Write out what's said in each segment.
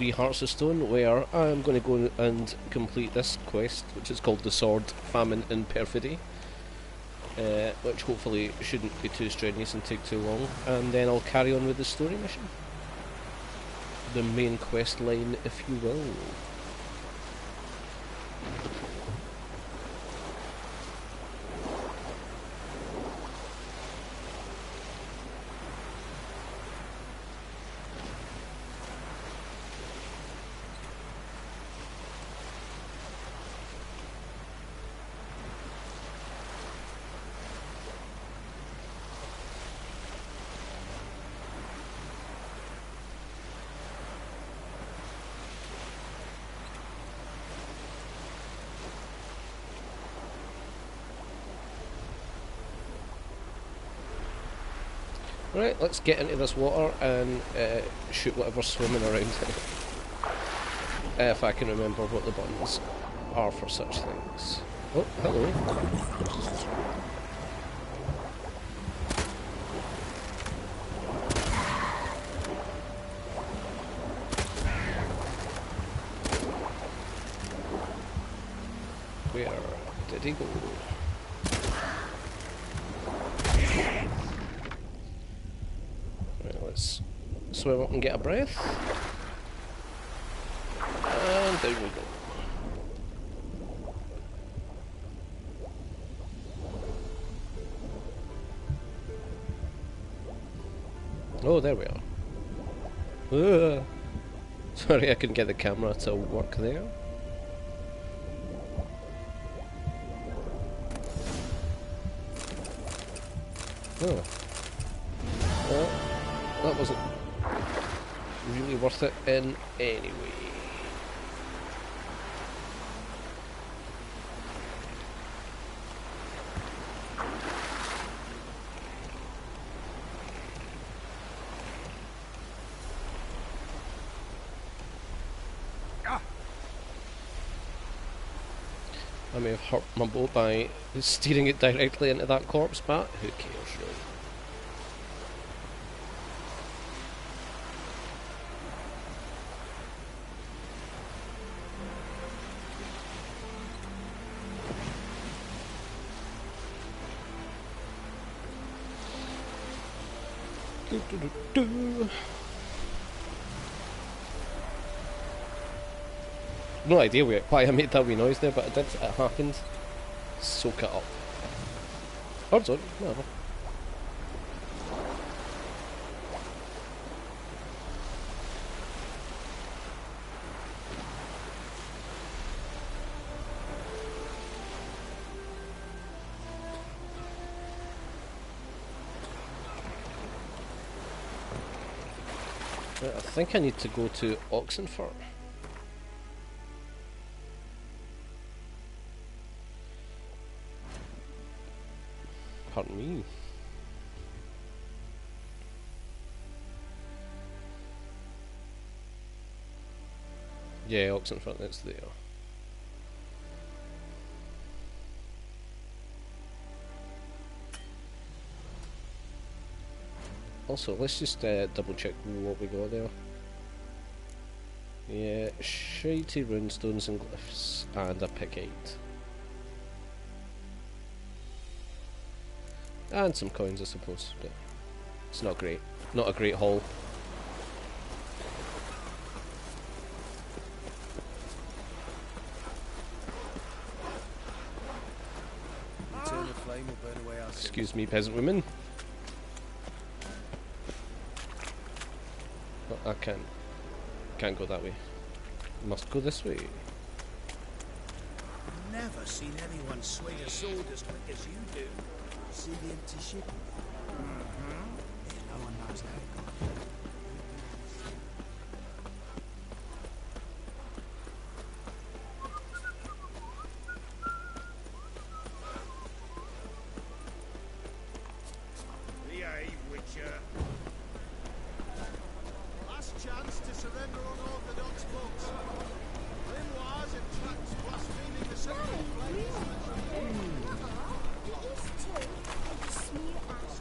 3 Hearts of Stone, where I'm going to go and complete this quest, which is called the Sword, Famine and Perfidy, which hopefully shouldn't be too strenuous and take too long, and then I'll carry on with the story mission. The main quest line, if you will. Right, let's get into this water and shoot whatever's swimming around here. If I can remember what the buttons are for such things. Oh, hello. Where did he go? Let's swim up and get a breath. And down we go. Oh, there we are. Sorry, I couldn't get the camera to work there. Oh. Well, that wasn't really worth it in any way. I may have hurt my boat by steering it directly into that corpse, but who cares, really? No idea why I made that wee noise there, but it happened. Soak it up. Or don't, whatever. Right, I think I need to go to Oxenfurt. Pardon me. Yeah, Oxenfurt, that's there. Also, let's just double check what we got there. Yeah, shitey runestones and glyphs, and a picate. And some coins, I suppose, but it's not great. Not a great haul. Excuse me, peasant women. I can't go that way. Must go this way. Never seen anyone swing a sword as quick as you do. See the empty ship? No one knows how it got. Last chance to surrender unorthodox books. Memoirs and tracts blaspheming the sacred flames. It is true. Smear ash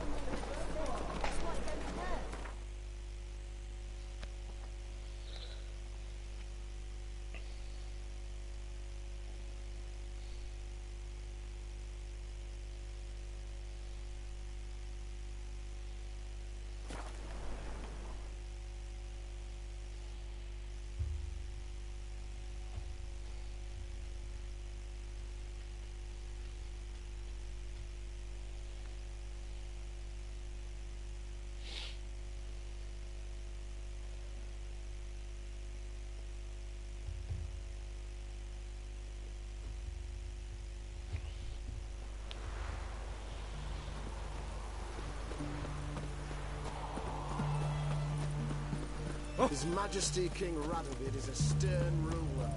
His Majesty King Radovid is a stern ruler.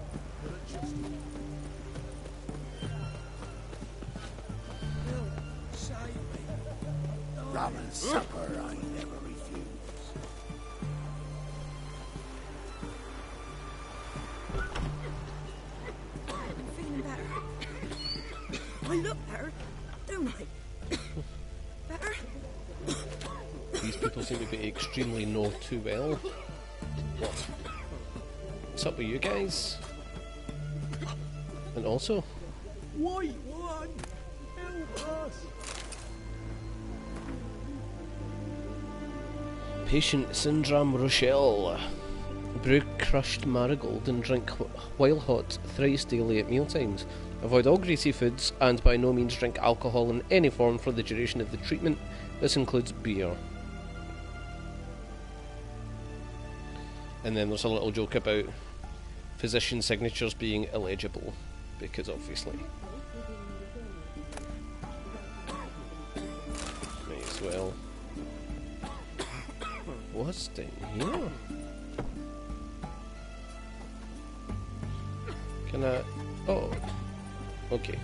But a just... Save me. Rum and supper I never refuse. I'm feeling better. I look better, don't I? Better? These people seem to be extremely know too well. What? What's up with you guys? And also, White one! Help us! Patient Syndrome Rochelle. Brew crushed marigold and drink while hot thrice daily at mealtimes. Avoid all greasy foods and by no means drink alcohol in any form for the duration of the treatment. This includes beer. And then there's a little joke about physician signatures being illegible, because obviously. May as well. What's down here? Can I... Oh. Okay.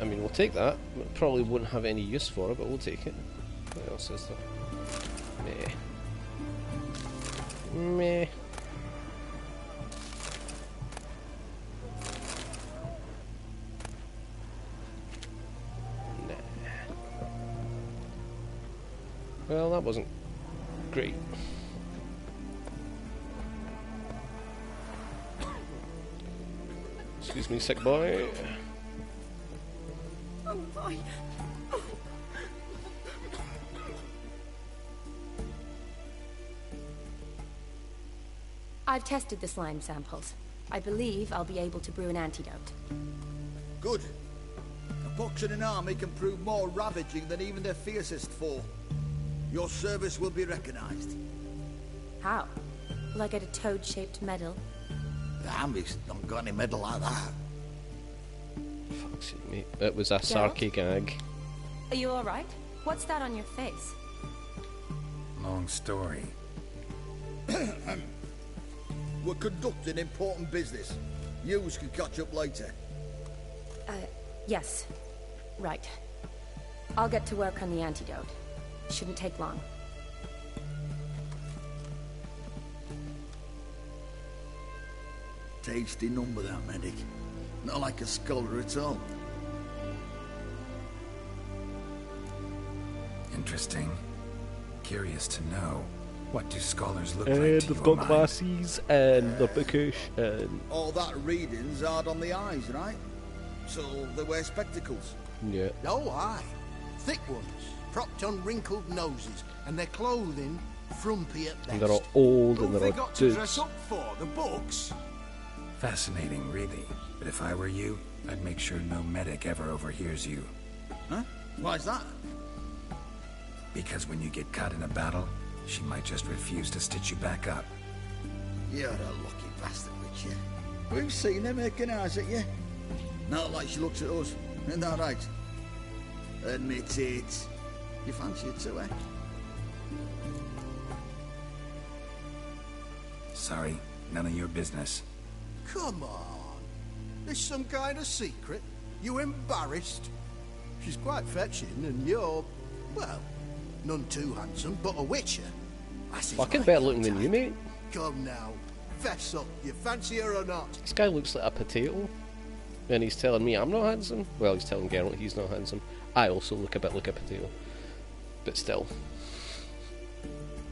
I mean, we'll take that. Probably won't have any use for it, but we'll take it. What else is there? Meh. Meh. Nah. Well, that wasn't great. Excuse me, sick boy. Oh my. I've tested the slime samples. I believe I'll be able to brew an antidote. Good. A pox in an army can prove more ravaging than even their fiercest foe. Your service will be recognized. How? Will I get a toad-shaped medal? The army's not got any medal like that. Fuck's sake, mate. That was a sarky gag. Are you alright? What's that on your face? Long story. We're conducting important business. Yous can catch up later. Yes. Right. I'll get to work on the antidote. Shouldn't take long. Tasty number, that medic. Not like a scholar at all. Interesting. Curious to know. What do scholars look And like to they've your got mind? glasses, and they're bookish, and... All that reading's hard on the eyes, right? So they wear spectacles. Yeah. Oh, aye. Thick ones, propped on wrinkled noses, and their clothing frumpy at best. And they're all old, and What have they're they all got to dudes. dress up for? The books? Fascinating, really. But if I were you, I'd make sure no medic ever overhears you. Huh? Why's that? Because when you get caught in a battle, she might just refuse to stitch you back up. You're a lucky bastard, Witcher. We've seen her making eyes at you. Not like she looks at us. Isn't that right? Admit it. You fancy it too, eh? Sorry, none of your business. Come on. There's some kind of secret. You embarrassed? She's quite fetching, and you're, well, none too handsome, but a witcher. That's Fucking better looking than you, mate. Come now. Fess up. You fancy her or not? This guy looks like a potato. And he's telling me I'm not handsome. Well, he's telling Geralt he's not handsome. I also look a bit like a potato. But still.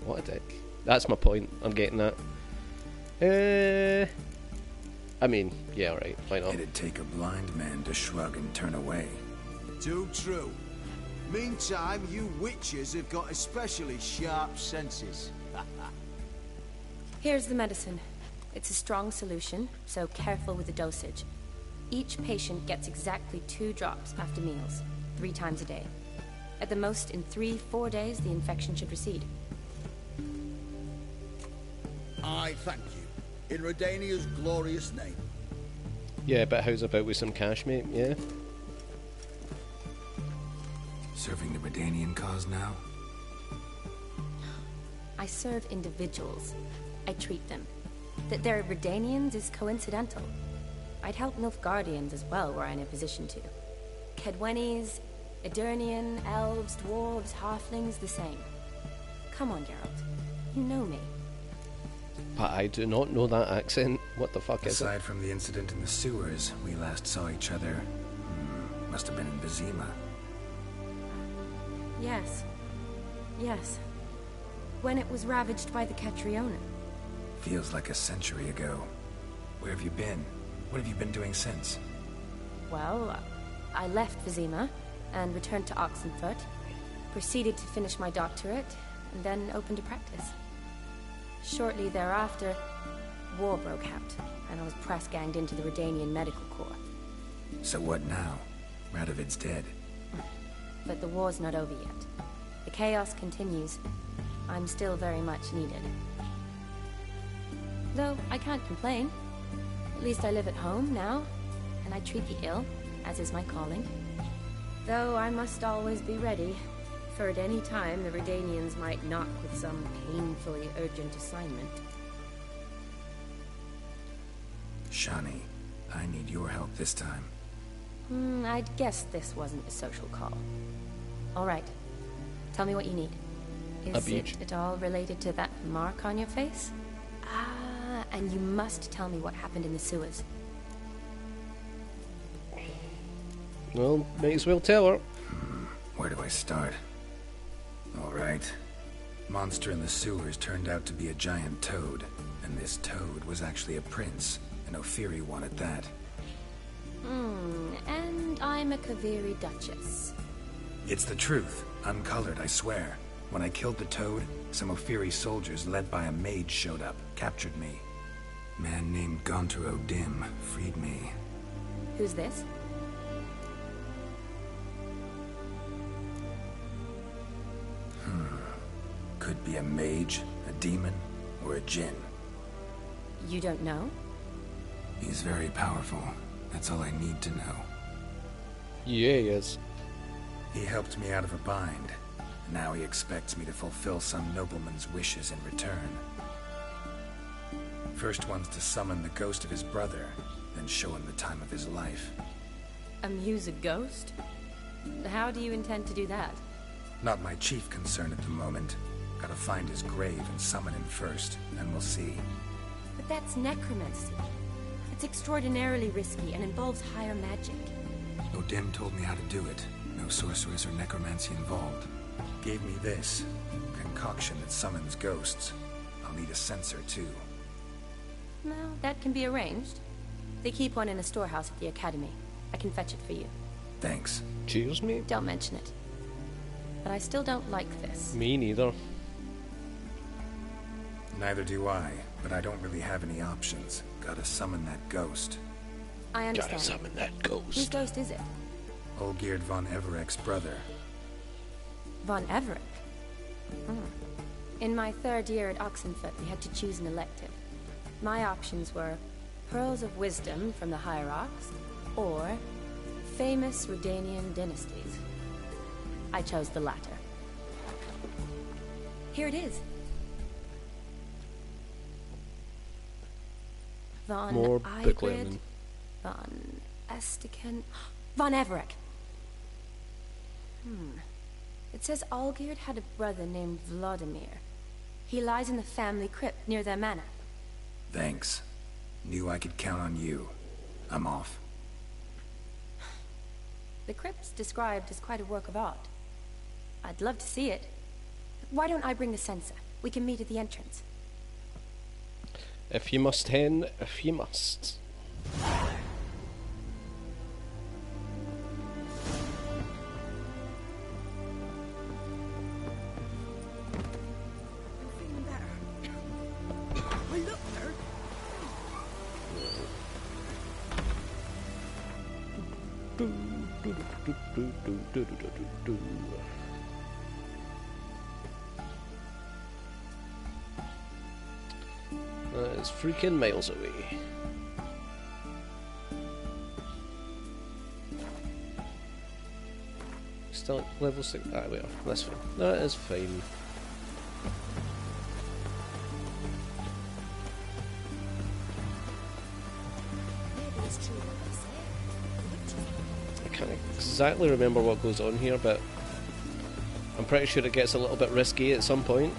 What a dick. That's my point. I'm getting that. I mean, yeah, alright. Why not? It'd take a blind man to shrug and turn away. Too true. Meantime, you witches have got especially sharp senses. Here's the medicine. It's a strong solution, so careful with the dosage. Each patient gets exactly 2 drops after meals, 3 times a day. At the most, in 3-4 days, the infection should recede. I thank you. In Redania's glorious name. Yeah, but how's about with some cash, mate? Yeah? Serving the Redanian cause now? I serve individuals. I treat them. That they're Redanians is coincidental. I'd help Nilfgaardians as well were I in a position to. Kedwenis, Edirnian, elves, dwarves, halflings, the same. Come on, Geralt. You know me. But I do not know that accent. What the fuck is Aside from the incident in the sewers, we last saw each other... must have been in Vizima. Yes. Yes. When it was ravaged by the Catriona. Feels like a century ago. Where have you been? What have you been doing since? Well, I left Vizima and returned to Oxenfoot, proceeded to finish my doctorate, and then opened a practice. Shortly thereafter, war broke out, and I was press-ganged into the Redanian Medical Corps. So what now? Radovid's dead. But the war's not over yet. The chaos continues. I'm still very much needed. Though I can't complain. At least I live at home now, and I treat the ill, as is my calling. Though I must always be ready, for at any time the Redanians might knock with some painfully urgent assignment. Shani, I need your help this time. I'd guess this wasn't a social call. All right. Tell me what you need. Is it at all related to that mark on your face? Ah, and you must tell me what happened in the sewers. Well, might as well tell her. Where do I start? All right. Monster in the sewers turned out to be a giant toad, and this toad was actually a prince, and Ophiri wanted that. And I'm a Kaviri Duchess. It's the truth. Uncolored, I swear. When I killed the toad, some Ophiri soldiers led by a mage showed up, captured me. Man named Gontar O'Dim freed me. Who's this? Could be a mage, a demon, or a djinn. You don't know? He's very powerful. That's all I need to know. Yeah, he is. He helped me out of a bind. Now he expects me to fulfill some nobleman's wishes in return. First one's to summon the ghost of his brother, then show him the time of his life. Amuse a ghost? How do you intend to do that? Not my chief concern at the moment. Gotta find his grave and summon him first, and we'll see. But that's necromancy. It's extraordinarily risky and involves higher magic. O'Dim told me how to do it. No sorceress or necromancy involved. Gave me this concoction that summons ghosts. I'll need a censer too. No, that can be arranged. They keep one in a storehouse at the academy. I can fetch it for you. Thanks. Cheers, mate. Don't mention it. But I still don't like this. Me neither. Neither do I, but I don't really have any options. Gotta summon that ghost. I understand. Gotta summon that Whose ghost. ghost is it? Olgierd von Everek's brother. Von Everett. In my third year at Oxenfoot, we had to choose an elective. My options were Pearls of Wisdom from the Hierarchs, or Famous Redanian Dynasties. I chose the latter. Here it is. Von More Igrid, booklearning. Von Estiken, Von Everett. It says Olgierd had a brother named Vladimir. He lies in the family crypt near their manor. Thanks. Knew I could count on you. I'm off. The crypt's described as quite a work of art. I'd love to see it. Why don't I bring the censer? We can meet at the entrance. If you must, hen, if you must. I'm feeling better. I look better. That is freaking miles away. still at level 6? Ah, we are. That's fine. That is fine. Maybe it's true what they say. The witches I can't exactly remember what goes on here, but I'm pretty sure it gets a little bit risky at some point.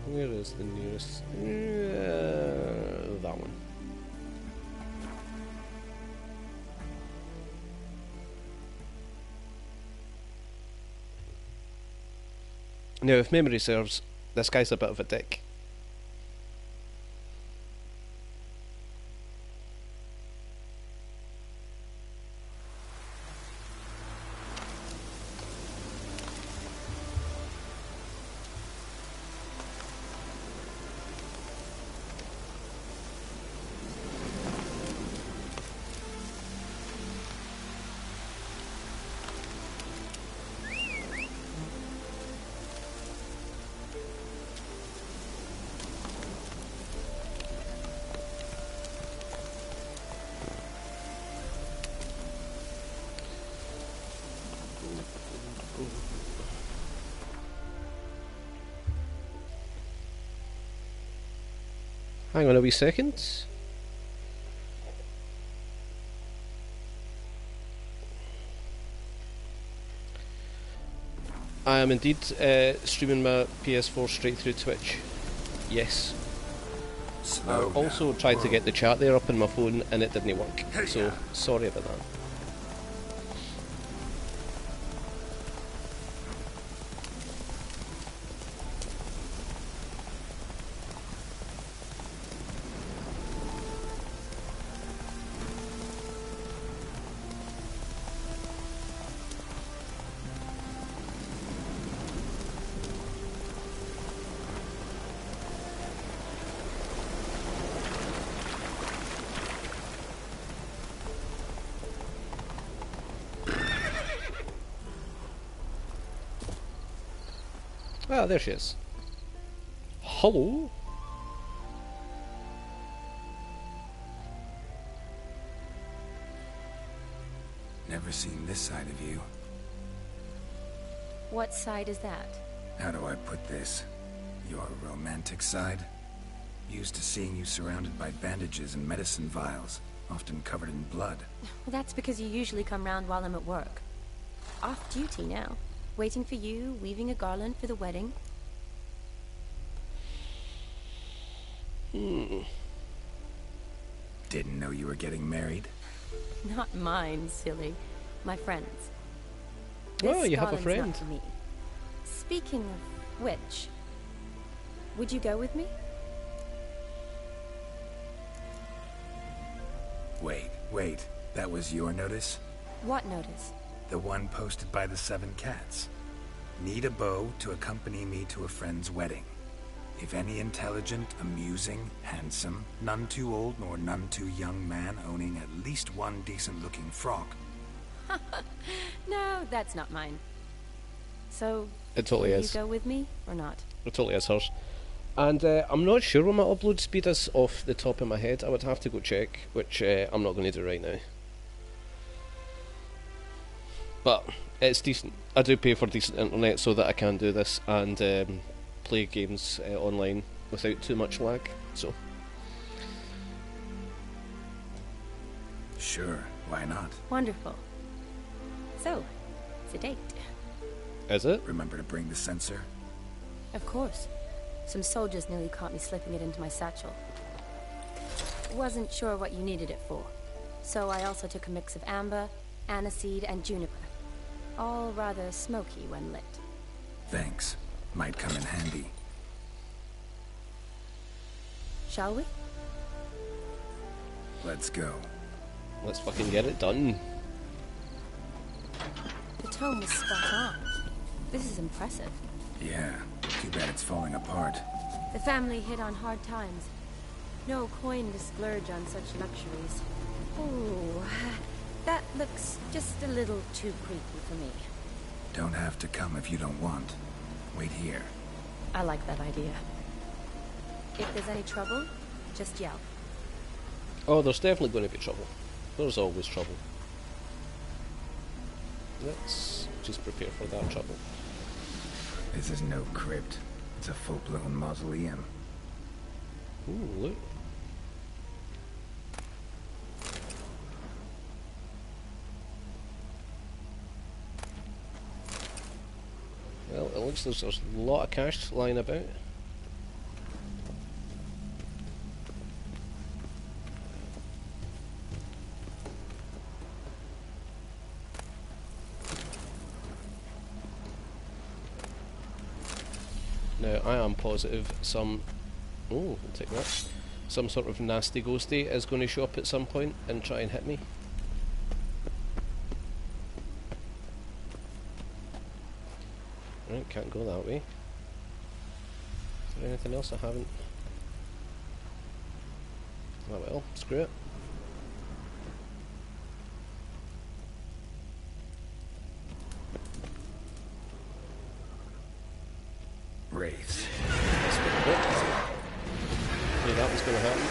Where is the nearest? That one. Now, if memory serves, this guy's a bit of a dick. Hang on a wee second. I am indeed streaming my PS4 straight through Twitch. Yes. I also tried to get the chat there up on my phone and it didn't work. So, sorry about that. Ah, there she is. Hello? Never seen this side of you. What side is that? How do I put this? Your romantic side? Used to seeing you surrounded by bandages and medicine vials, often covered in blood. Well, that's because you usually come round while I'm at work. Off duty now. Waiting for you, weaving a garland for the wedding. Didn't know you were getting married. Not mine, silly. My friend's. Oh, This you have a garland's friend. not for me. Speaking of which, would you go with me? Wait. That was your notice? What notice? The one posted by the 7 cats. Need a beau to accompany me to a friend's wedding. If any intelligent, amusing, handsome, none too old nor none too young man owning at least one decent-looking frock. No, that's not mine. So, It totally will is. you go with me or not? It totally is hers. And I'm not sure what my upload speed is off the top of my head. I would have to go check, which I'm not going to do right now. But it's decent. I do pay for decent internet so that I can do this and play games online without too much lag. So Sure, why not? Wonderful. So, it's a date. is it? Remember to bring the sensor? Of course. Some soldiers nearly caught me slipping it into my satchel. Wasn't sure what you needed it for. So I also took a mix of amber, aniseed, and juniper. All rather smoky when lit. Thanks. Might come in handy. Shall we? Let's go. Let's fucking get it done. The tone was spot on. This is impressive. Yeah, too bad it's falling apart. The family hit on hard times. No coin to splurge on such luxuries. Oh, that looks just a little too creepy for me. Don't have to come if you don't want. Wait here. I like that idea. If there's any trouble, just yell. Oh, there's definitely going to be trouble. There's always trouble. Let's just prepare for that trouble. This is no crypt. It's a full-blown mausoleum. Ooh, look. Well, it looks like there's a lot of cash lying about. Now, I am positive some... Oh, I'll take that. Some sort of nasty ghosty is going to show up at some point and try and hit me. Right, can't go that way. Is there anything else I haven't? Oh well, screw it. Wraiths. Knew that was going to happen.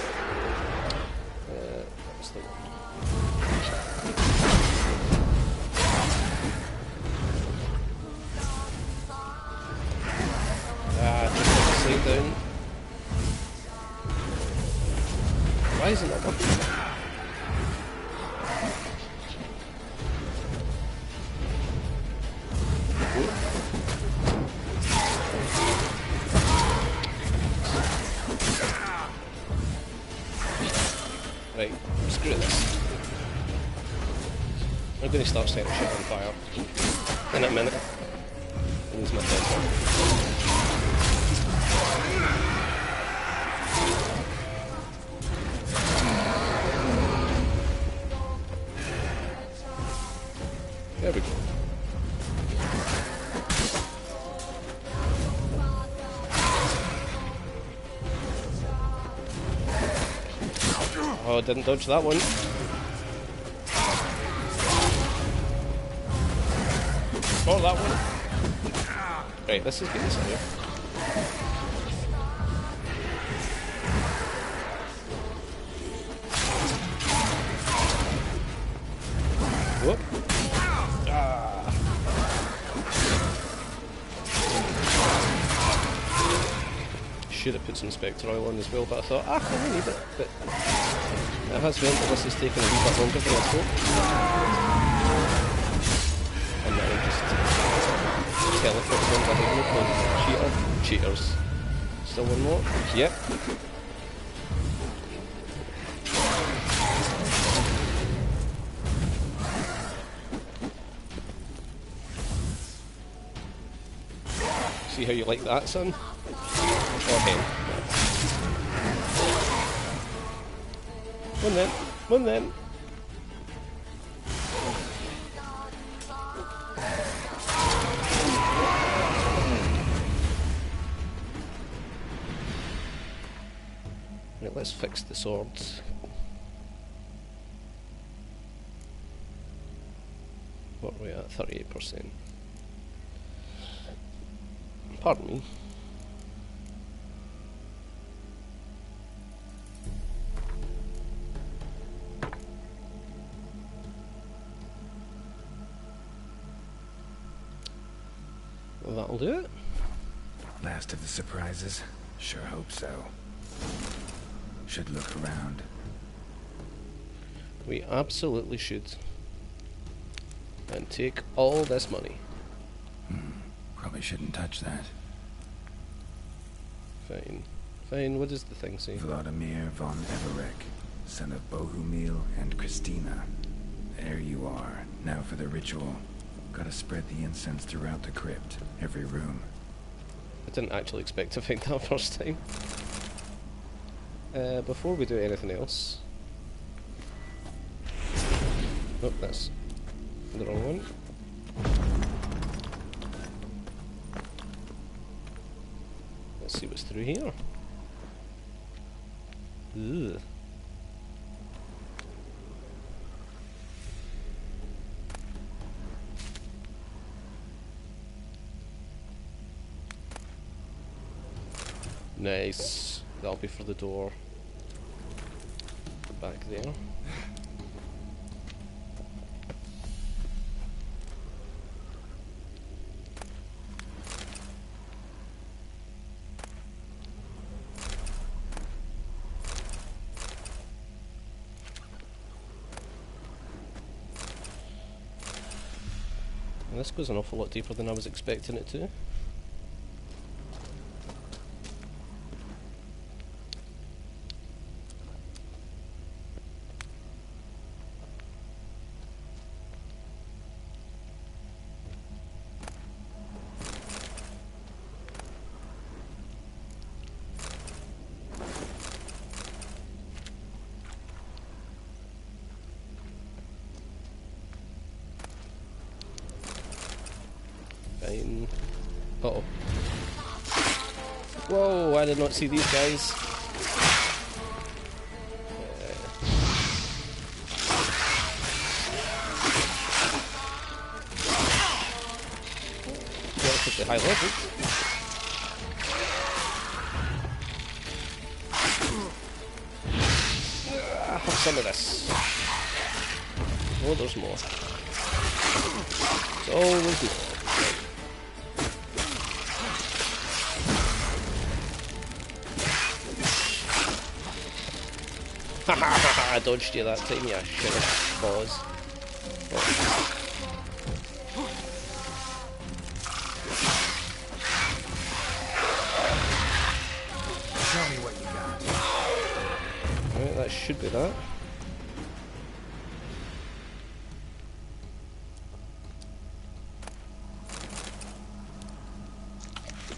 That's the... just put the slate down. Why isn't that working? Right, screw this. I'm going to start setting shit on fire in a minute. Lose my temper. There we go. Oh, I didn't dodge that one. Or that one. Right, let's just get this in here. Whoop. Ah. Should have put some Spectre oil on as well, but I thought, I don't need it. But it has meant that this is taking a wee bit longer than I thought. And now I'm just teleporting in behind me. Cheaters. Still one more? Yep. See how you like that, son? Okay. One then. Right, let's fix the swords. What are we at? 38%. Pardon me. That'll do it. Last of the surprises? Sure hope so. Should look around. We absolutely should. And take all this money. Probably shouldn't touch that. Fine. Fine, what does the thing say? Vladimir von Everek, son of Bohumil and Christina. There you are. Now for the ritual. Gotta spread the incense throughout the crypt, every room. I didn't actually expect to find that first time. Before we do anything else... Oh, that's the wrong one. Let's see what's through here. Ugh. Nice. That'll be for the door. Back there. And this goes an awful lot deeper than I was expecting it to. Fine. Uh-oh. Whoa, I did not see these guys. Relatively high level. Have some of this. Oh, there's more. It's always good. I dodged you that time, you shit balls. Oh. Show me what you got. Right, that should be that.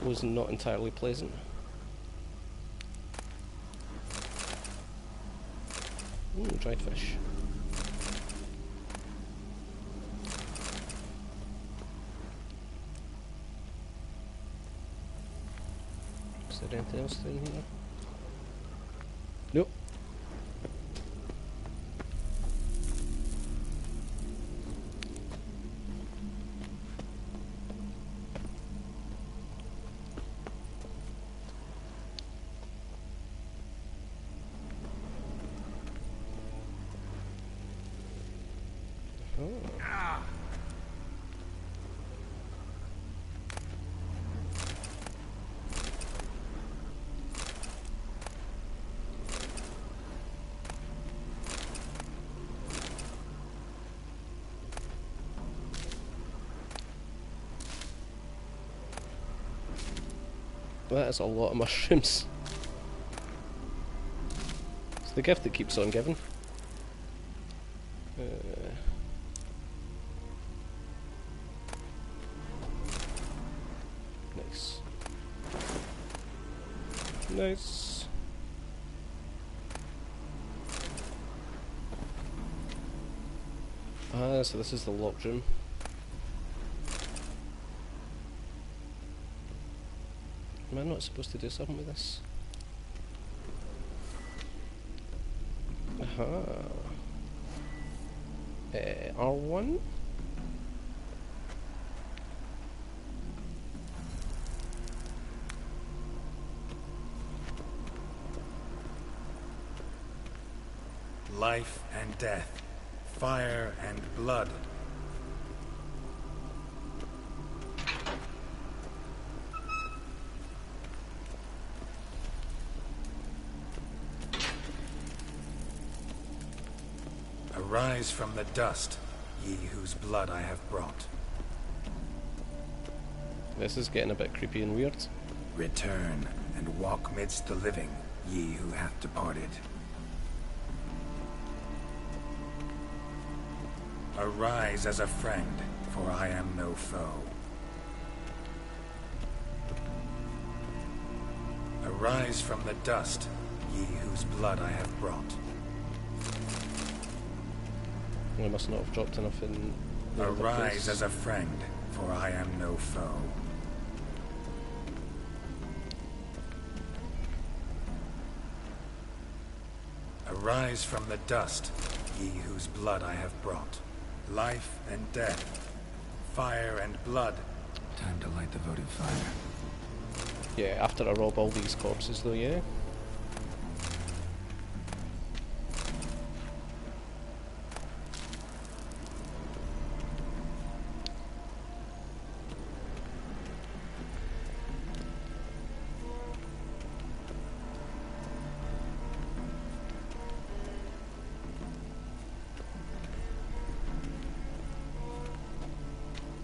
Was not entirely pleasant. Ooh, dried fish. Is there anything else in here? Nope. That is a lot of mushrooms. It's the gift that keeps on giving. Nice. Nice. Ah, so this is the locked room. Am I not supposed to do something with this? Aha. R1? Life and death, fire and blood. Arise from the dust, ye whose blood I have brought. This is getting a bit creepy and weird. Return and walk midst the living, ye who hath departed. Arise as a friend, for I am no foe. Arise from the dust, ye whose blood I have brought. I must not have dropped enough in the other Arise place. as a friend, for I am no foe. Arise from the dust, ye whose blood I have brought. Life and death, fire and blood. Time to light the votive fire. Yeah, after I rob all these corpses though, yeah.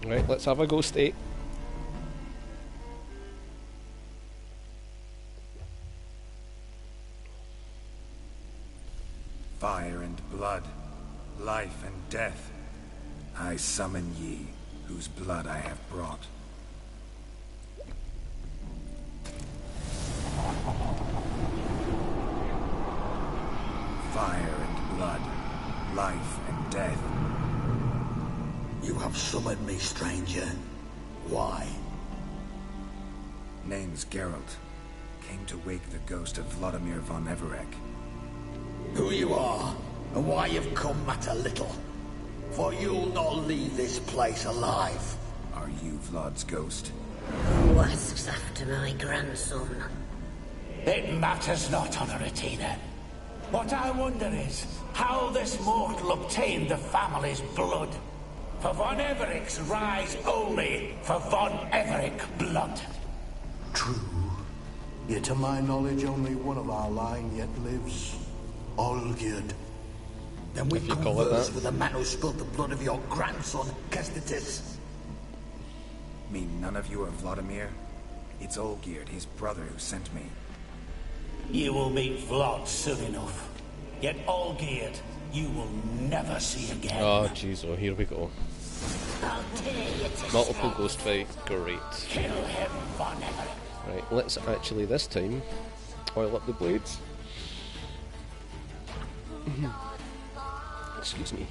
Right, let's have a go, State. Fire and blood, life and death. I summon ye, whose blood I have brought. Fire and blood, life and death. You have summoned me, stranger. Why? Name's Geralt. Came to wake the ghost of Vladimir von Everec. Who you are, and why you've come matter little. For you'll not leave this place alive. Are you Vlad's ghost? Who asks after my grandson? It matters not, Honoratina. What I wonder is how this mortal obtained the family's blood. For von Everic's rise only for von Everec blood. True. Yet to my knowledge, only one of our line yet lives. Olgierd. Then we If you call it converse that. with the man who spilled the blood of your grandson, Kestitis. Mean none of you are Vladimir? It's Olgierd, his brother, who sent me. You will meet Vlad soon enough. Yet Olgierd, you will never see again. Oh jeez, oh here we go. I'll tear you to Multiple shreds. ghost fight, great. Kill him, von Everec. Right, let's actually this time oil up the blades. Excuse me.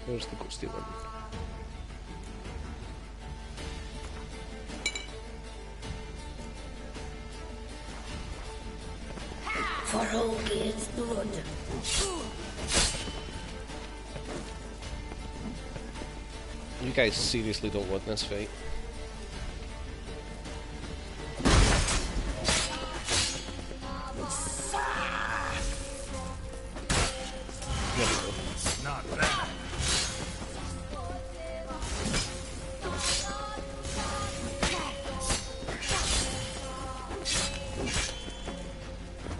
Where's the ghosty one? For Olgierd's blood. You guys seriously don't want this fight. There we go. Not bad.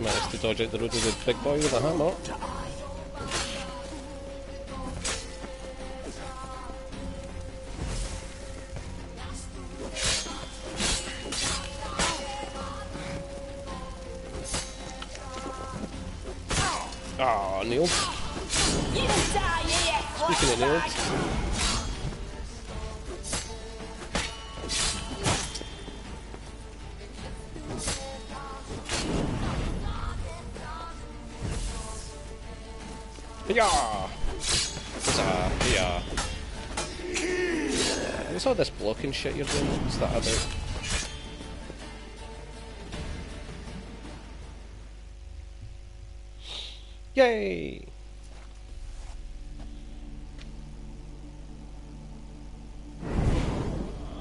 Managed to dodge out the road of the big boy with a hammer. Ah, nailed. Speaking of nailed. Yeah. Yeah. What's all this blocking shit you're doing? What's that about? Yay!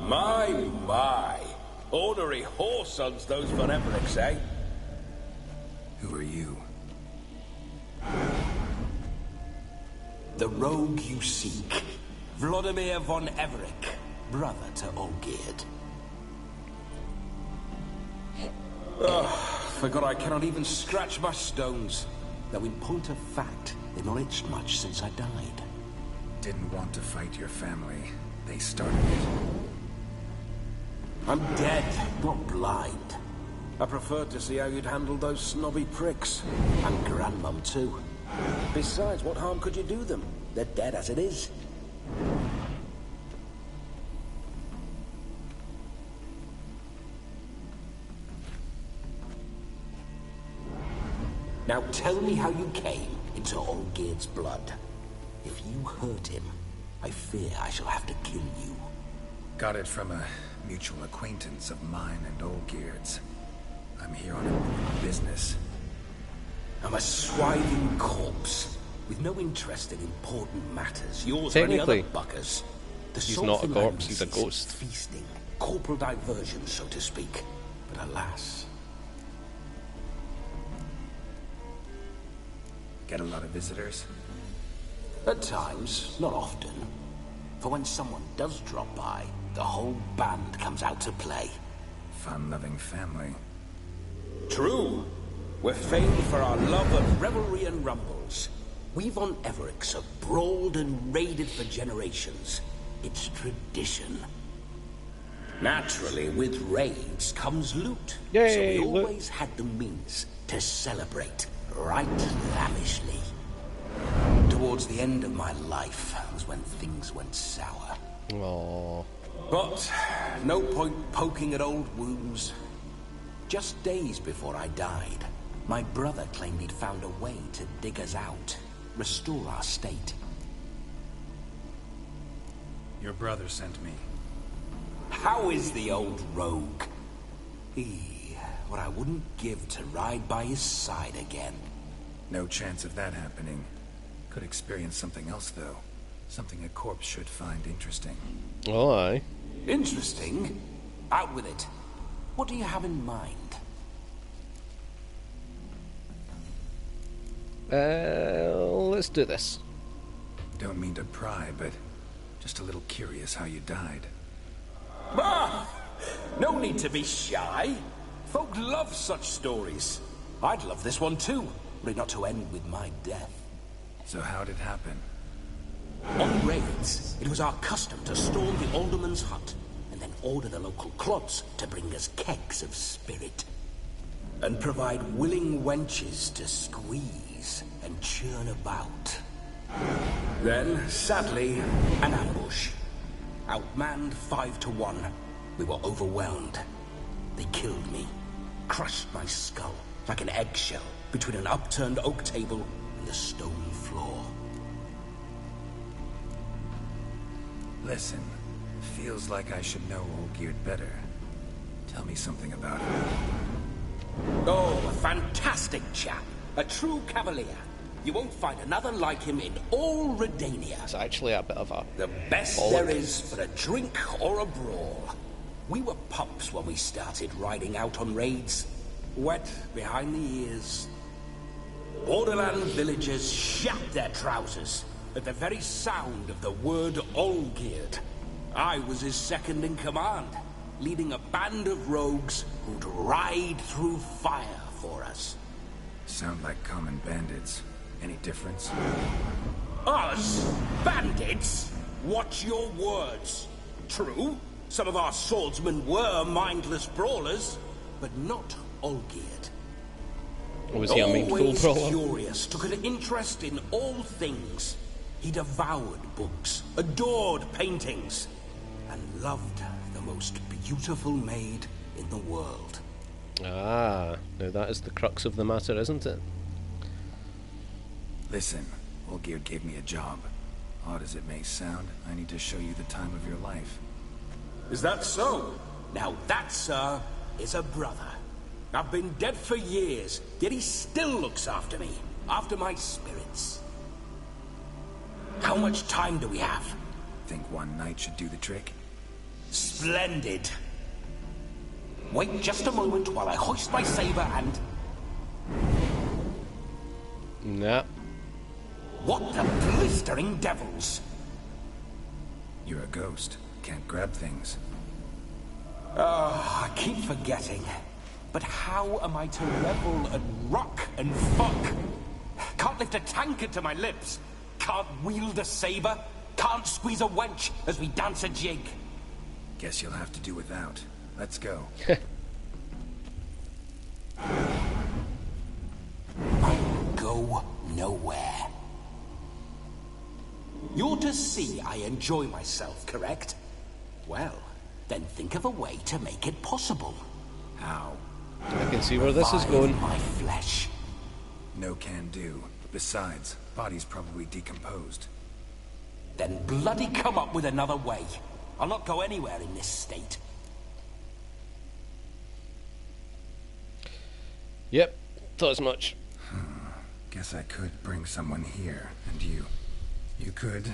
My. Ornery whoresons those von Evericks, eh? Who are you? The rogue you seek. Vladimir von Everec, brother to Olgierd. Forgot I cannot even scratch my stones. Though in point of fact, they've not itched much since I died. Didn't want to fight your family. They started it. I'm dead, not blind. I preferred to see how you'd handle those snobby pricks. And Grandmum, too. Besides, what harm could you do them? They're dead as it is. Now tell me how you came into Olgierd's blood. If you hurt him, I fear I shall have to kill you. Got it from a mutual acquaintance of mine and Olgierd's. I'm here on important business. I'm a swiving corpse, with no interest in important matters. Yours or any other Technically, buggers. The he's sort not a thing I corpse, he's a miss is ghost. Feasting. corporal diversion, so to speak. But alas... Get a lot of visitors? At times, not often. For when someone does drop by, the whole band comes out to play. Fun-loving family. True. We're famed for our love of revelry and rumbles. We von Evericks have brawled and raided for generations. It's tradition. Naturally, with raids comes loot. Yay, so we always had the means to celebrate right lavishly. Towards the end of my life was when things went sour. Aww. But no point poking at old wounds. Just days before I died, my brother claimed he'd found a way to dig us out, restore our state. Your brother sent me. How is the old rogue? What I wouldn't give to ride by his side again. No chance of that happening. Could experience something else, though. Something a corpse should find interesting. Oh, aye. Interesting? Out with it. What do you have in mind? Let's do this. Don't mean to pry, but just a little curious how you died. Ah! No need to be shy. Folk love such stories. I'd love this one too, were it not to end with my death. So how'd it happen? On raids, it was our custom to storm the alderman's hut, and then order the local clods to bring us kegs of spirit. And provide willing wenches to squeeze and churn about. Then, sadly, an ambush. Outmanned 5 to 1. We were overwhelmed. They killed me, crushed my skull like an eggshell between an upturned oak table and the stone floor. Listen, feels like I should know Olgierd better. Tell me something about him. Oh, a fantastic chap. A true cavalier. You won't find another like him in all Redania. It's actually a bit of a... The best there is for a drink or a brawl. We were pups when we started riding out on raids. Wet behind the ears. Borderland villagers shat their trousers at the very sound of the word Olgierd. I was his second in command, leading a band of rogues who'd ride through fire for us. Sound like common bandits. Any difference? Us? Bandits? Watch your words. True, some of our swordsmen were mindless brawlers, but not Olgierd. Was he a mindful Always brawler? curious, took an interest in all things. He devoured books, adored paintings, and loved the most beautiful maid in the world. Ah, now that is the crux of the matter, isn't it? Listen, Olgierd gave me a job. Odd as it may sound, I need to show you the time of your life. Is that so? Now that, sir, is a brother. I've been dead for years, yet he still looks after me, after my spirits. How much time do we have? Think one night should do the trick? Splendid. Wait just a moment while I hoist my saber and... Nah. What the blistering devils? You're a ghost. Can't grab things. I keep forgetting. But how am I to revel and rock and fuck? Can't lift a tankard to my lips. Can't wield a saber. Can't squeeze a wench as we dance a jig. Guess you'll have to do without. Let's go. I'll go nowhere. You're to see I enjoy myself, correct? Well, then think of a way to make it possible. How? I can see where this is going. My flesh. No can do. Besides, body's probably decomposed. Then bloody come up with another way. I'll not go anywhere in this state. Yep, thought as much. Guess I could bring someone here, and you could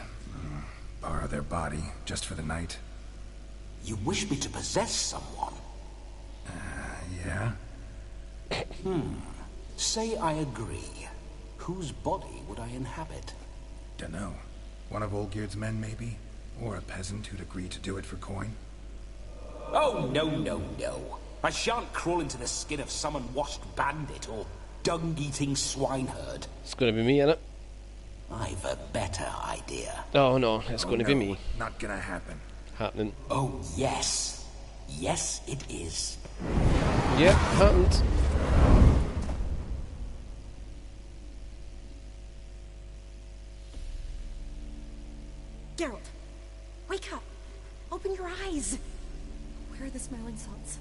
borrow their body just for the night. You wish me to possess someone? Yeah? Say I agree. Whose body would I inhabit? Dunno. One of Olgierd's men, maybe? Or a peasant who'd agree to do it for coin? Oh, no, no, no. I shan't crawl into the skin of some unwashed bandit or dung-eating swineherd. It's going to be me, innit? I've a better idea. Oh no, it's going to be me. Not gonna happen. Happening. Oh, yes. Yes, it is. Yep, happened. Geralt, wake up. Open your eyes. Where are the smelling salts?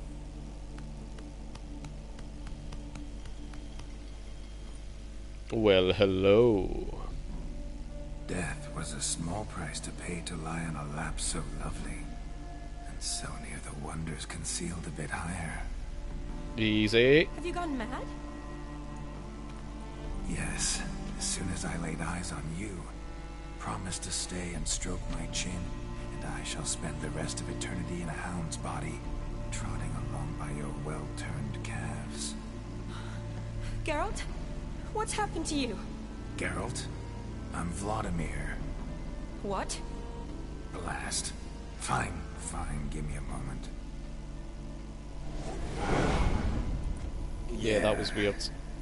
Well, hello. Death was a small price to pay to lie on a lap so lovely, and so near the wonders concealed a bit higher. Easy. Have you gone mad? Yes, as soon as I laid eyes on you, promised to stay and stroke my chin, and I shall spend the rest of eternity in a hound's body, trotting along by your well-turned calves. Geralt, what's happened to you? Geralt, I'm Vladimir. What? Blast. Fine, give me a moment. Yeah, that was weird.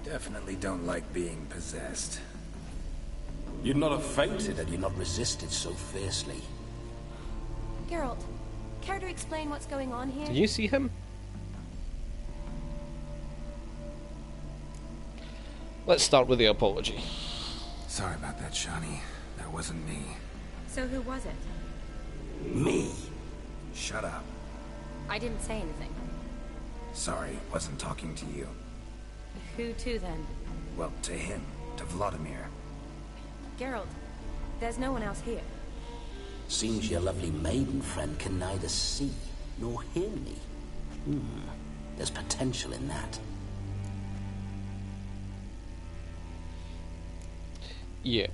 Definitely don't like being possessed. You'd not have fainted had you not resisted so fiercely. Geralt, care to explain what's going on here? Do you see him? Let's start with the apology. Sorry about that, Shani. That wasn't me. So who was it? Me. Shut up. I didn't say anything. Sorry, wasn't talking to you. Who to then? Well, to him. To Vladimir. Geralt, there's no one else here. Seems your lovely maiden friend can neither see nor hear me. There's potential in that. Yeah.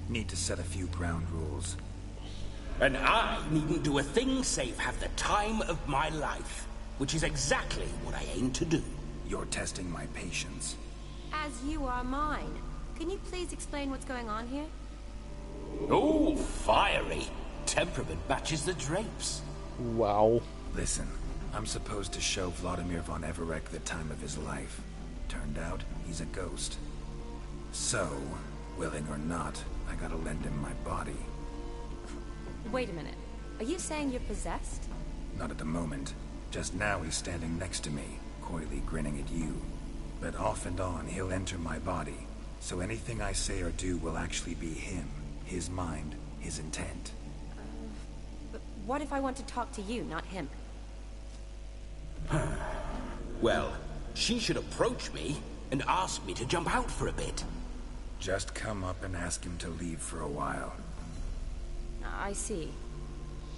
Need to set a few ground rules. And I needn't do a thing save have the time of my life, which is exactly what I aim to do. You're testing my patience. As you are mine. Can you please explain what's going on here? Oh, fiery. Temperament matches the drapes. Wow. Listen, I'm supposed to show Vladimir von Everec the time of his life. Turned out, he's a ghost. So, willing or not, I gotta lend him my body. Wait a minute. Are you saying you're possessed? Not at the moment. Just now he's standing next to me, coyly grinning at you. But off and on, he'll enter my body. So anything I say or do will actually be him, his mind, his intent. But what if I want to talk to you, not him? Well, she should approach me and ask me to jump out for a bit. Just come up and ask him to leave for a while. I see.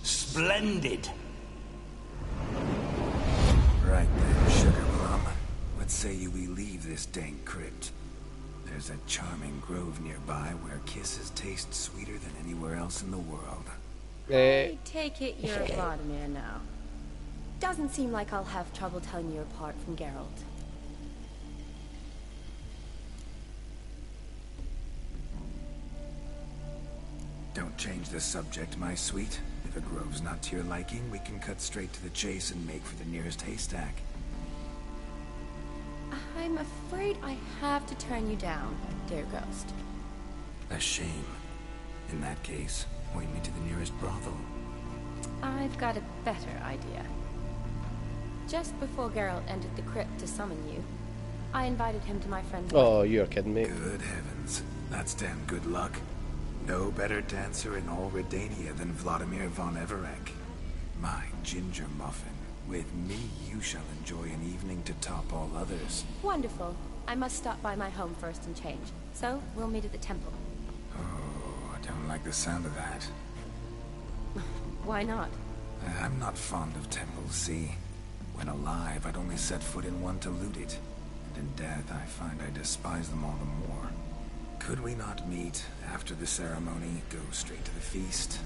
Splendid. Right then, sugar plum. What say you we leave this dank crypt? There's a charming grove nearby where kisses taste sweeter than anywhere else in the world. I take it you're Vladimir now. Doesn't seem like I'll have trouble telling you apart from Geralt. Don't change the subject, my sweet. If a grove's not to your liking, we can cut straight to the chase and make for the nearest haystack. I'm afraid I have to turn you down, dear ghost. A shame. In that case, point me to the nearest brothel. I've got a better idea. Just before Geralt entered the crypt to summon you, I invited him to my friend's Oh, wedding. you're kidding me. Good heavens. That's damn good luck. No better dancer in all Redania than Vladimir von Everec. My ginger muffin. With me, you shall enjoy an evening to top all others. Wonderful. I must stop by my home first and change. So, we'll meet at the temple. Oh, I don't like the sound of that. Why not? I'm not fond of temples, see? When alive, I'd only set foot in one to loot it. And in death, I find I despise them all the more. Could we not meet after the ceremony, go straight to the feast?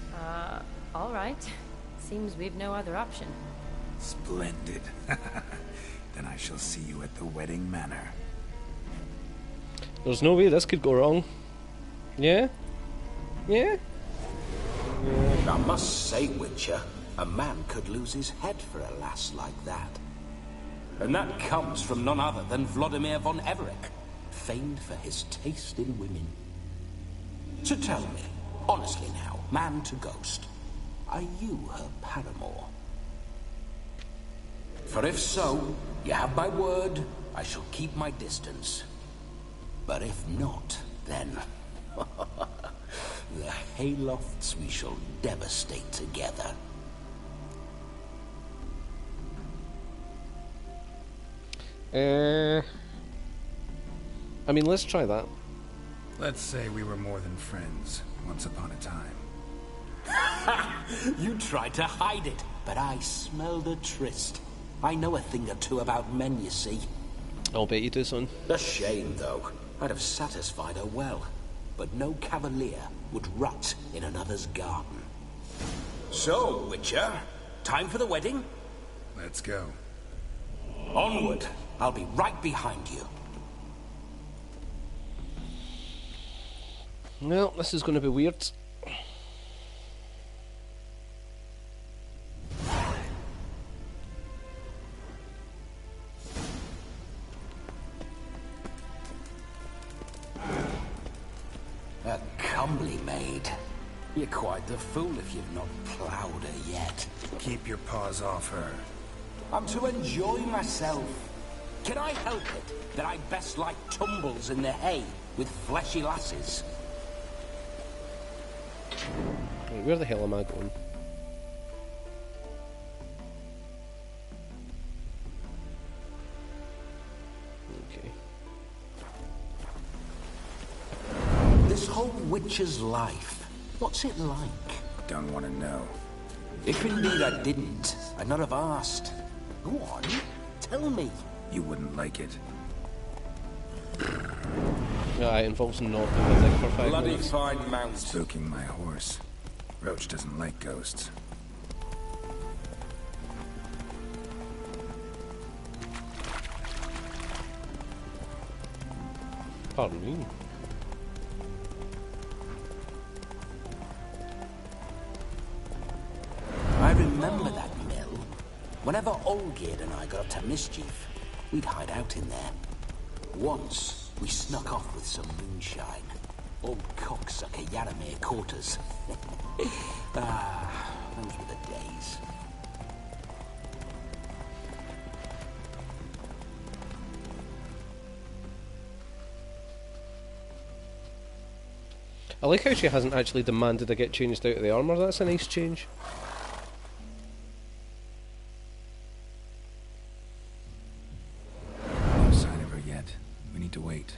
All right. Seems we've no other option. Splendid. Then I shall see you at the wedding manor. There's no way this could go wrong. Yeah? Yeah? I must say, Witcher, a man could lose his head for a lass like that. And that comes from none other than Vladimir von Everec, famed for his taste in women. So tell me, honestly now, man to ghost, are you her paramour? For if so, you have my word, I shall keep my distance. But if not, then... the haylofts we shall devastate together. I mean, let's try that. Let's say we were more than friends, once upon a time. You tried to hide it, but I smelled a tryst. I know a thing or two about men, you see. I'll bet you do, son. A shame, though. I'd have satisfied her well. But no cavalier would rut in another's garden. So, Witcher, time for the wedding? Let's go. Onward. I'll be right behind you. Well, this is going to be weird. A comely maid. You're quite the fool if you've not ploughed her yet. Keep your paws off her. I'm to enjoy myself. Can I help it that I best like tumbles in the hay with fleshy lasses? Wait, where the hell am I going? Okay. This whole witcher's life, what's it like? Don't want to know. If indeed I didn't, I'd not have asked. Go on, tell me. You wouldn't like it. Yeah, it involves not doing a thing for 5 Bloody minutes. fine mount. Spooking my horse. Roach doesn't like ghosts. Pardon me. I remember that mill. Whenever Olgierd and I got up to mischief, we'd hide out in there. Once, we snuck off with some moonshine. Old cocksucker Yaramir caught us. Those were the days. I like how she hasn't actually demanded I get changed out of the armour. That's a nice change. No sign of her yet. We need to wait.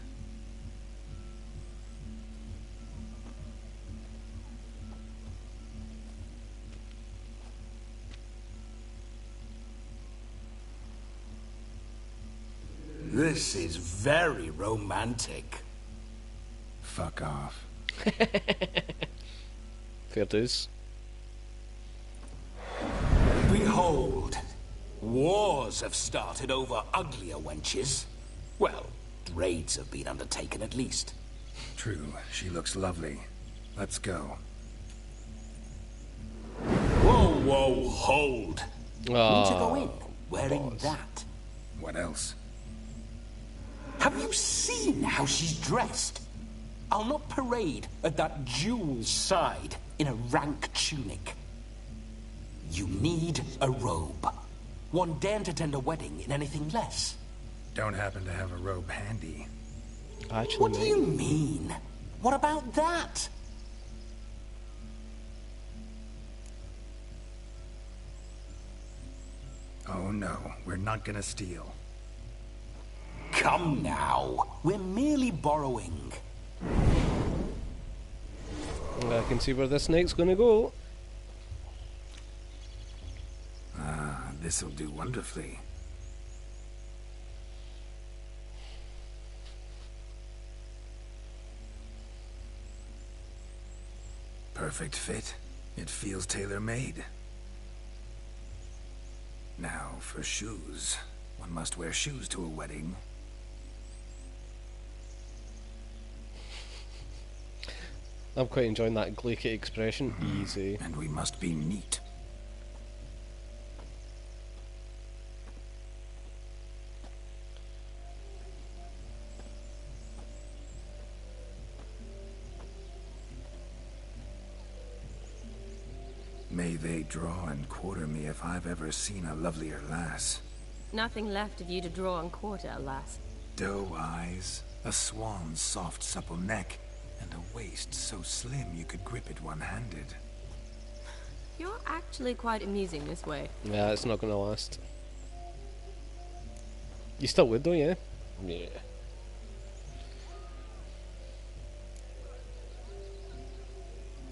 This is very romantic. Fuck off. Fair dues. Behold, wars have started over uglier wenches. Well, raids have been undertaken at least. True, she looks lovely. Let's go. Whoa, whoa, hold. Need to go in wearing that. What else? Have you seen how she's dressed? I'll not parade at that jewel's side in a rank tunic. You need a robe. One daren't attend a wedding in anything less. Don't happen to have a robe handy. Actually, What do you mean? What about that? Oh no, we're not gonna steal. Come now. We're merely borrowing. I can see where this night's gonna go. Ah, this'll do wonderfully. Perfect fit. It feels tailor-made. Now, for shoes. One must wear shoes to a wedding. I'm quite enjoying that glaky expression. Easy. And we must be neat. May they draw and quarter me if I've ever seen a lovelier lass. Nothing left of you to draw and quarter, alas. Doe eyes, a swan's soft supple neck, and a waist so slim you could grip it one-handed. You're actually quite amusing this way. Yeah, it's not gonna last. You still would though, yeah? Yeah.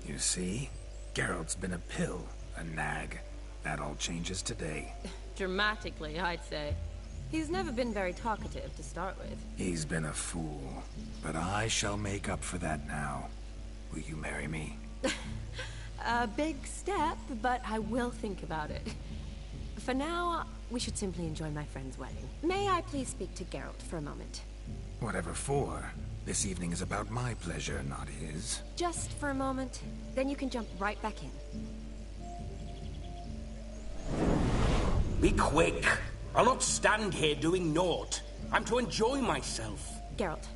You see? Geralt's been a pill, a nag. That all changes today. Dramatically, I'd say. He's never been very talkative to start with. He's been a fool, but I shall make up for that now. Will you marry me? A big step, but I will think about it. For now, we should simply enjoy my friend's wedding. May I please speak to Geralt for a moment? Whatever for. This evening is about my pleasure, not his. Just for a moment, then you can jump right back in. Be quick. I'll not stand here doing naught. I'm to enjoy myself. Geralt,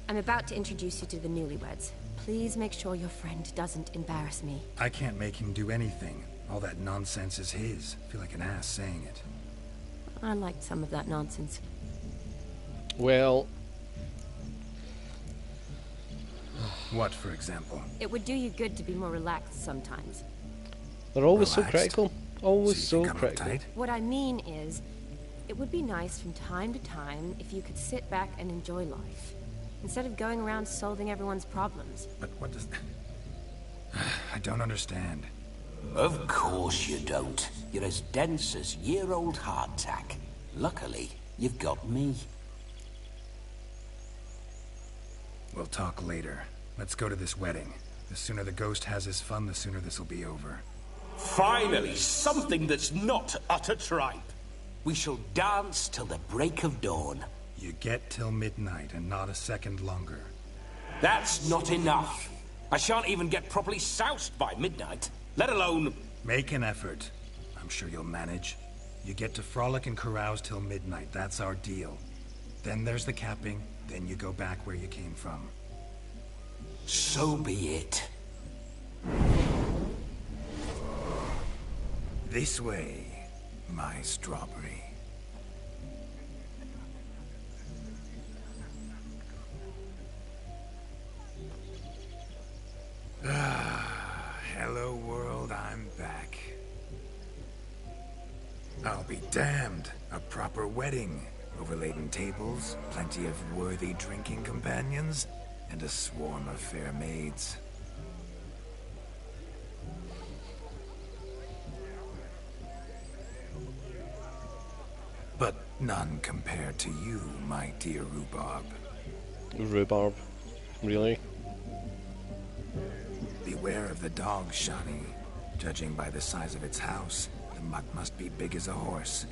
I'm about to introduce you to the newlyweds. Please make sure your friend doesn't embarrass me. I can't make him do anything. All that nonsense is his. I feel like an ass saying it. I liked some of that nonsense. Well... What, for example? It would do you good to be more relaxed sometimes. They're always Relaxed? so critical. Always So you so think I'm critical. uptight? What I mean is, it would be nice from time to time if you could sit back and enjoy life, instead of going around solving everyone's problems. But what does... I don't understand. Of course you don't. You're as dense as year-old hardtack. Luckily, you've got me. We'll talk later. Let's go to this wedding. The sooner the ghost has his fun, the sooner this'll be over. Finally, something that's not utter tripe. We shall dance till the break of dawn. You get till midnight and not a second longer. That's not enough. I shan't even get properly soused by midnight, let alone... Make an effort. I'm sure you'll manage. You get to frolic and carouse till midnight. That's our deal. Then there's the capping. Then you go back where you came from. So be it. This way, my strawberry. Hello world, I'm back. I'll be damned. A proper wedding. Overladen tables, plenty of worthy drinking companions, and a swarm of fair maids. But none compared to you, my dear Rhubarb. Rhubarb. Really? Beware of the dog, Shani. Judging by the size of its house, the mutt must be big as a horse.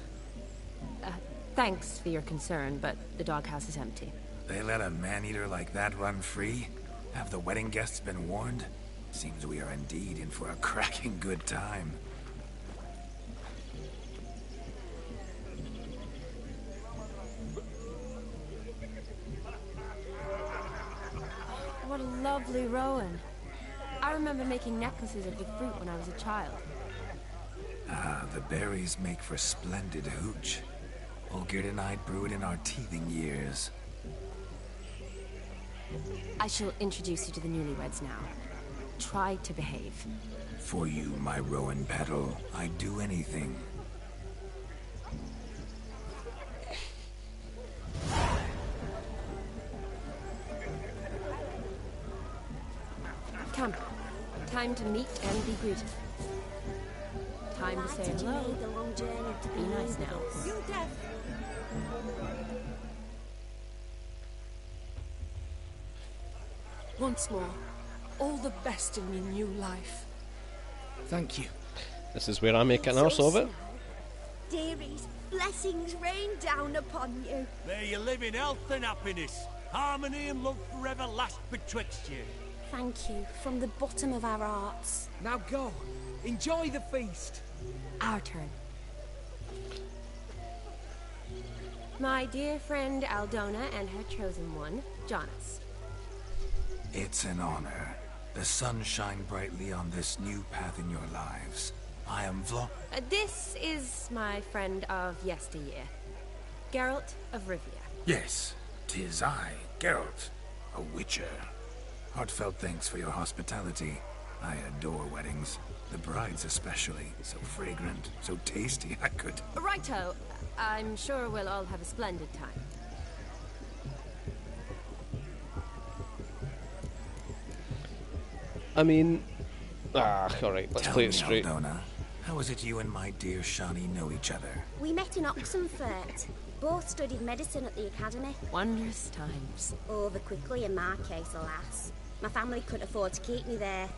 Thanks for your concern, but the doghouse is empty. They let a man-eater like that run free? Have the wedding guests been warned? Seems we are indeed in for a cracking good time. What a lovely rowan. I remember making necklaces of the fruit when I was a child. Ah, the berries make for splendid hooch. Olgierd and I brewed in our teething years. I shall introduce you to the newlyweds now. Try to behave. For you, my rowan petal, I'd do anything. Come. Time to meet and be greeted. Time to say hello. Be nice now. Once more, all the best in your new life. Thank you. This is where I make an arse of it. dearies, blessings rain down upon you. May you live in health and happiness. Harmony and love forever last betwixt you. Thank you, from the bottom of our hearts. Now go. Enjoy the feast. Our turn. My dear friend Aldona and her chosen one, Jonas. It's an honor. The sun shine brightly on this new path in your lives. I am This is my friend of yesteryear, Geralt of Rivia. Yes, 'tis I, Geralt, a witcher. Heartfelt thanks for your hospitality. I adore weddings. The brides especially. So fragrant, so tasty, I could... Righto. I'm sure we'll all have a splendid time. I mean... alright, let's play it straight. Aldona, how is it you and my dear Shani know each other? We met in Oxenfurt. Both studied medicine at the academy. Wondrous times. Over quickly in my case, alas. My family couldn't afford to keep me there.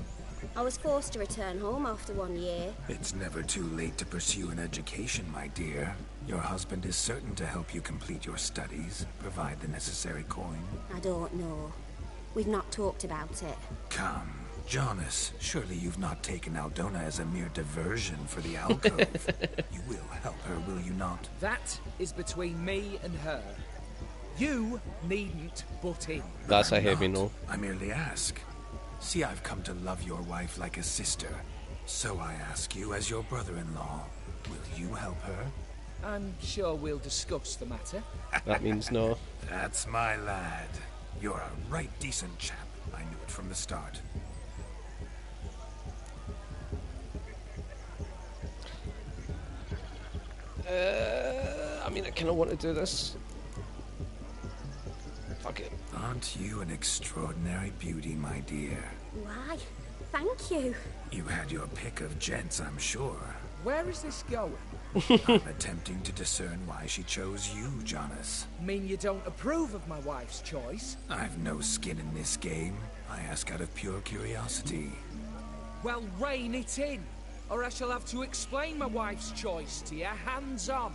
I was forced to return home after 1 year. It's never too late to pursue an education, my dear. Your husband is certain to help you complete your studies, provide the necessary coin. I don't know. We've not talked about it. Come, Jonas, surely you've not taken Aldona as a mere diversion for the alcove. You will help her, will you not? That is between me and her. You needn't butt in. That's a heavy no. I merely ask. See, I've come to love your wife like a sister. So I ask you, as your brother-in-law, will you help her? I'm sure we'll discuss the matter. That means no. That's my lad. You're a right decent chap. I knew it from the start. I mean, I kind of want to do this. Fuck it. Aren't you an extraordinary beauty, my dear? Why? Thank you. You had your pick of gents, I'm sure. Where is this going? I'm attempting to discern why she chose you, Jonas. Mean you don't approve of my wife's choice? I've no skin in this game. I ask out of pure curiosity. Well, rein it in, or I shall have to explain my wife's choice to you hands-on.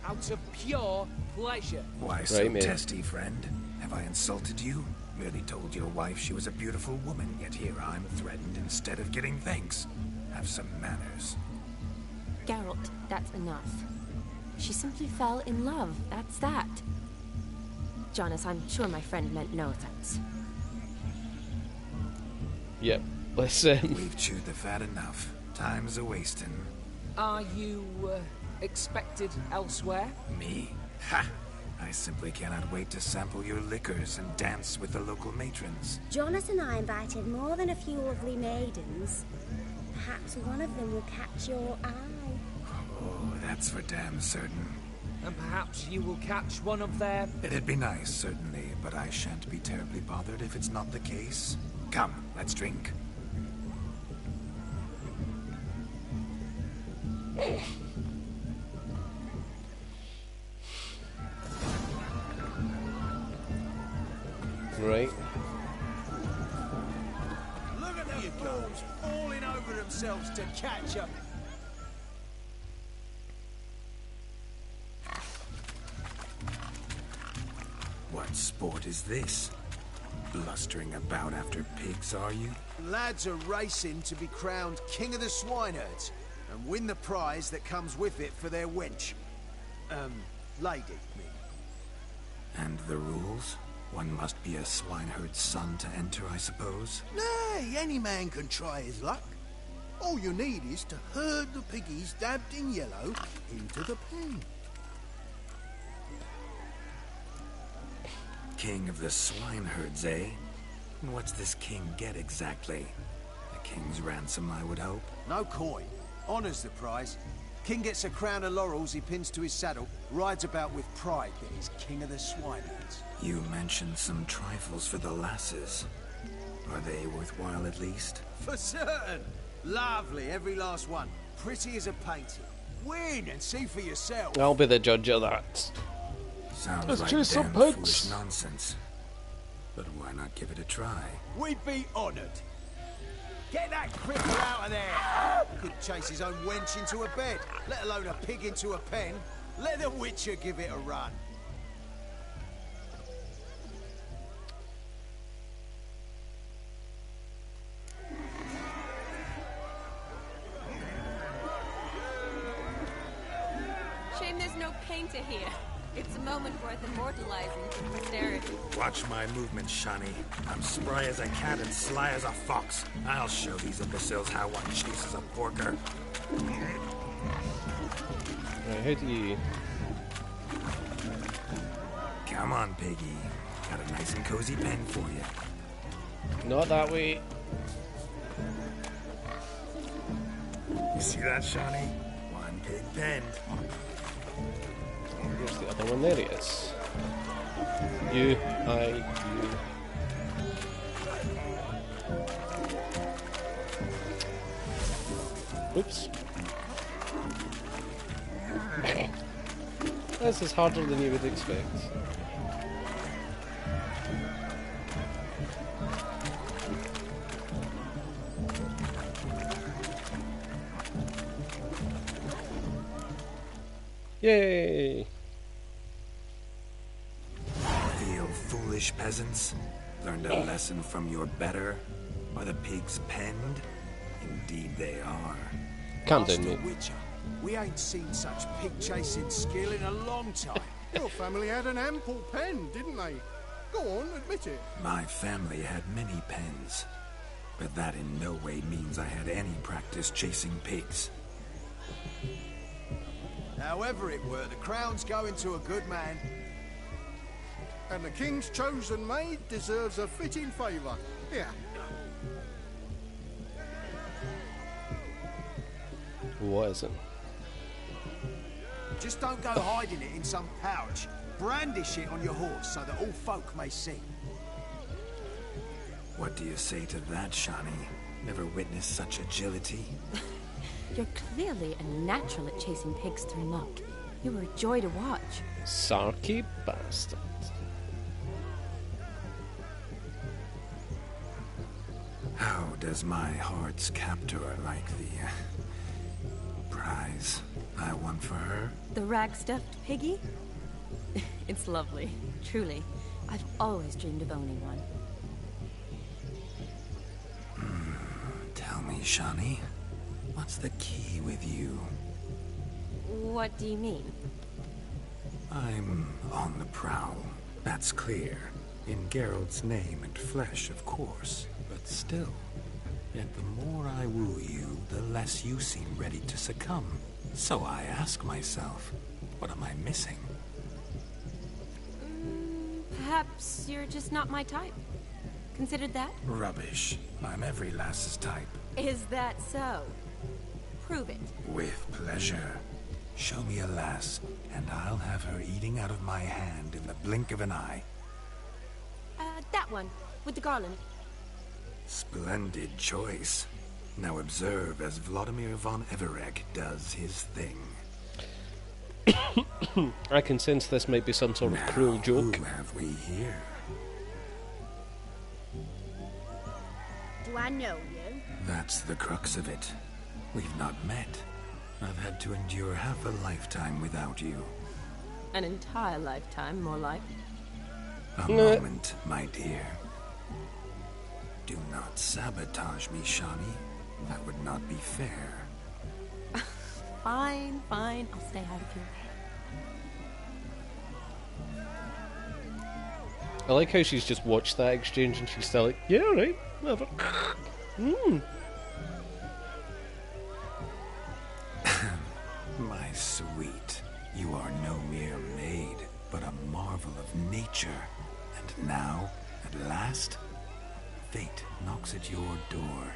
Out of pure pleasure. Why so testy, friend? Have I insulted you? Merely told your wife she was a beautiful woman, yet here I'm threatened instead of getting thanks. Have some manners. Geralt, that's enough. She simply fell in love, that's that. Jonas, I'm sure my friend meant no offense. Yep, listen. We've chewed the fat enough. Time's a-wasting. Are you, expected elsewhere? Me? Ha! I simply cannot wait to sample your liquors and dance with the local matrons. Jonas and I invited more than a few lovely maidens. Perhaps one of them will catch your eye. Oh, that's for damn certain. And perhaps you will catch one of their... It'd be nice, certainly, but I shan't be terribly bothered if it's not the case. Come, let's drink. Right. Look at them fools falling over themselves to catch up. What sport is this? Blustering about after pigs, are you? Lads are racing to be crowned King of the Swineherds and win the prize that comes with it for their wench. Lady, me. And the rules? One must be a swineherd's son to enter, I suppose? Nay, any man can try his luck. All you need is to herd the piggies dabbed in yellow into the pen. King of the swineherds, eh? And what's this king get exactly? A king's ransom, I would hope. No coin. Honours the prize. King gets a crown of laurels he pins to his saddle, rides about with pride that he's king of the swineherds. You mentioned some trifles for the lasses. Are they worthwhile at least? For certain! Lovely, every last one. Pretty as a painting. Win and see for yourself. I'll be the judge of that. Sounds Let's like chase some damn pigs. foolish nonsense. But why not give it a try? We'd be honoured. Get that cripple out of there! Could chase his own wench into a bed, let alone a pig into a pen. Let the Witcher give it a run. Shame there's no painter here. It's a moment worth immortalizing for posterity. Watch my movements, Shani. I'm spry as a cat and sly as a fox. I'll show these imbeciles how one chases a porker. Right, how do you... Come on, piggy. Got a nice and cozy pen for you. Not that way. You see that, Shani? One pig pen. Where's the other one? There he is. You. Oops. This is harder than you would expect. Yay! Feel foolish peasants? Learned a lesson from your better? Are the pigs penned? Indeed they are. Calm down, Master mate. Witcher, we ain't seen such pig-chasing skill in a long time. Your family had an ample pen, didn't they? Go on, admit it. My family had many pens, but that in no way means I had any practice chasing pigs. However it were, the crown's going to a good man. And the king's chosen maid deserves a fitting favour. Yeah. What is it? Just don't go hiding it in some pouch. Brandish it on your horse so that all folk may see. What do you say to that, Shani? Never witnessed such agility? You're clearly a natural at chasing pigs through muck. You were a joy to watch. Sarky bastard. How does my heart's captor like the prize I won for her? The rag-stuffed piggy? It's lovely, truly. I've always dreamed of owning one. Tell me, Shani, what's the key with you? What do you mean? I'm on the prowl, that's clear. In Geralt's name and flesh, of course. But still, yet the more I woo you, the less you seem ready to succumb. So I ask myself, what am I missing? Perhaps you're just not my type. Considered that? Rubbish. I'm every lass's type. Is that so? Prove it. With pleasure. Show me a lass, and I'll have her eating out of my hand in the blink of an eye. That one, with the garland. Splendid choice. Now observe as Vladimir von Everegg does his thing. I can sense this might be some sort of cruel joke. Who have we here? Do I know you? That's the crux of it. We've not met. I've had to endure half a lifetime without you. An entire lifetime, more like. A moment, my dear. Do not sabotage me, Shani. That would not be fair. Fine, fine. I'll stay out of your way. I like how she's just watched that exchange and she's still like, yeah, alright, whatever. My sweet, you are no mere maid, but a marvel of nature. And now, at last, fate knocks at your door.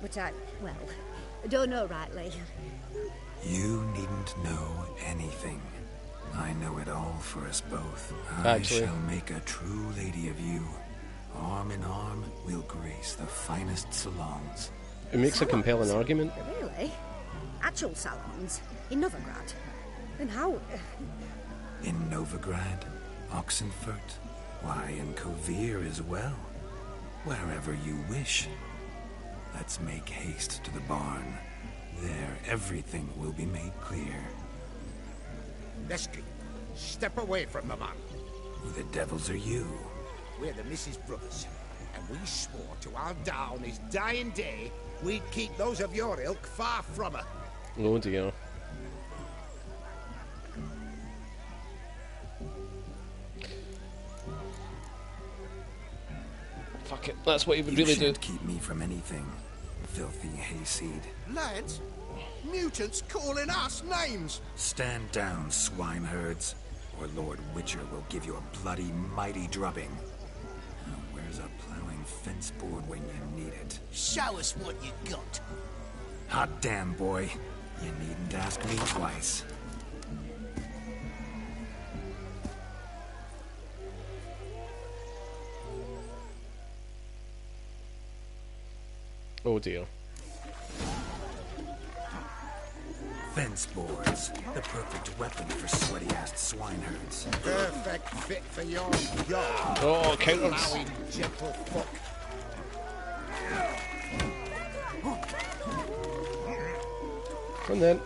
But I don't know rightly. You needn't know anything. I know it all for us both. Actually. I shall make a true lady of you. Arm in arm, we'll grace the finest salons. It makes a compelling argument. Really? Actual salons? In Novigrad? And how? In Novigrad, Oxenfurt, why, in Kovir as well. Wherever you wish. Let's make haste to the barn. There, everything will be made clear. Lesky, step away from the man. Who the devils are you? We're the Mrs. Brothers, and we swore to our down his dying day we'd keep those of your ilk far from her. Oh dear. Fuck it, that's what he would really do. You shan't keep me from anything, filthy hayseed. Lads, mutants calling us names. Stand down, swineherds, or Lord Witcher will give you a bloody mighty drubbing. Now, where's a plowing fence board when you need it? Show us what you got. Hot damn, boy. You needn't ask me twice. Oh dear. Fence boards. The perfect weapon for sweaty-assed swineherds. Perfect fit for your yard. Oh, counters. Plowing gentle fuck. Come on then.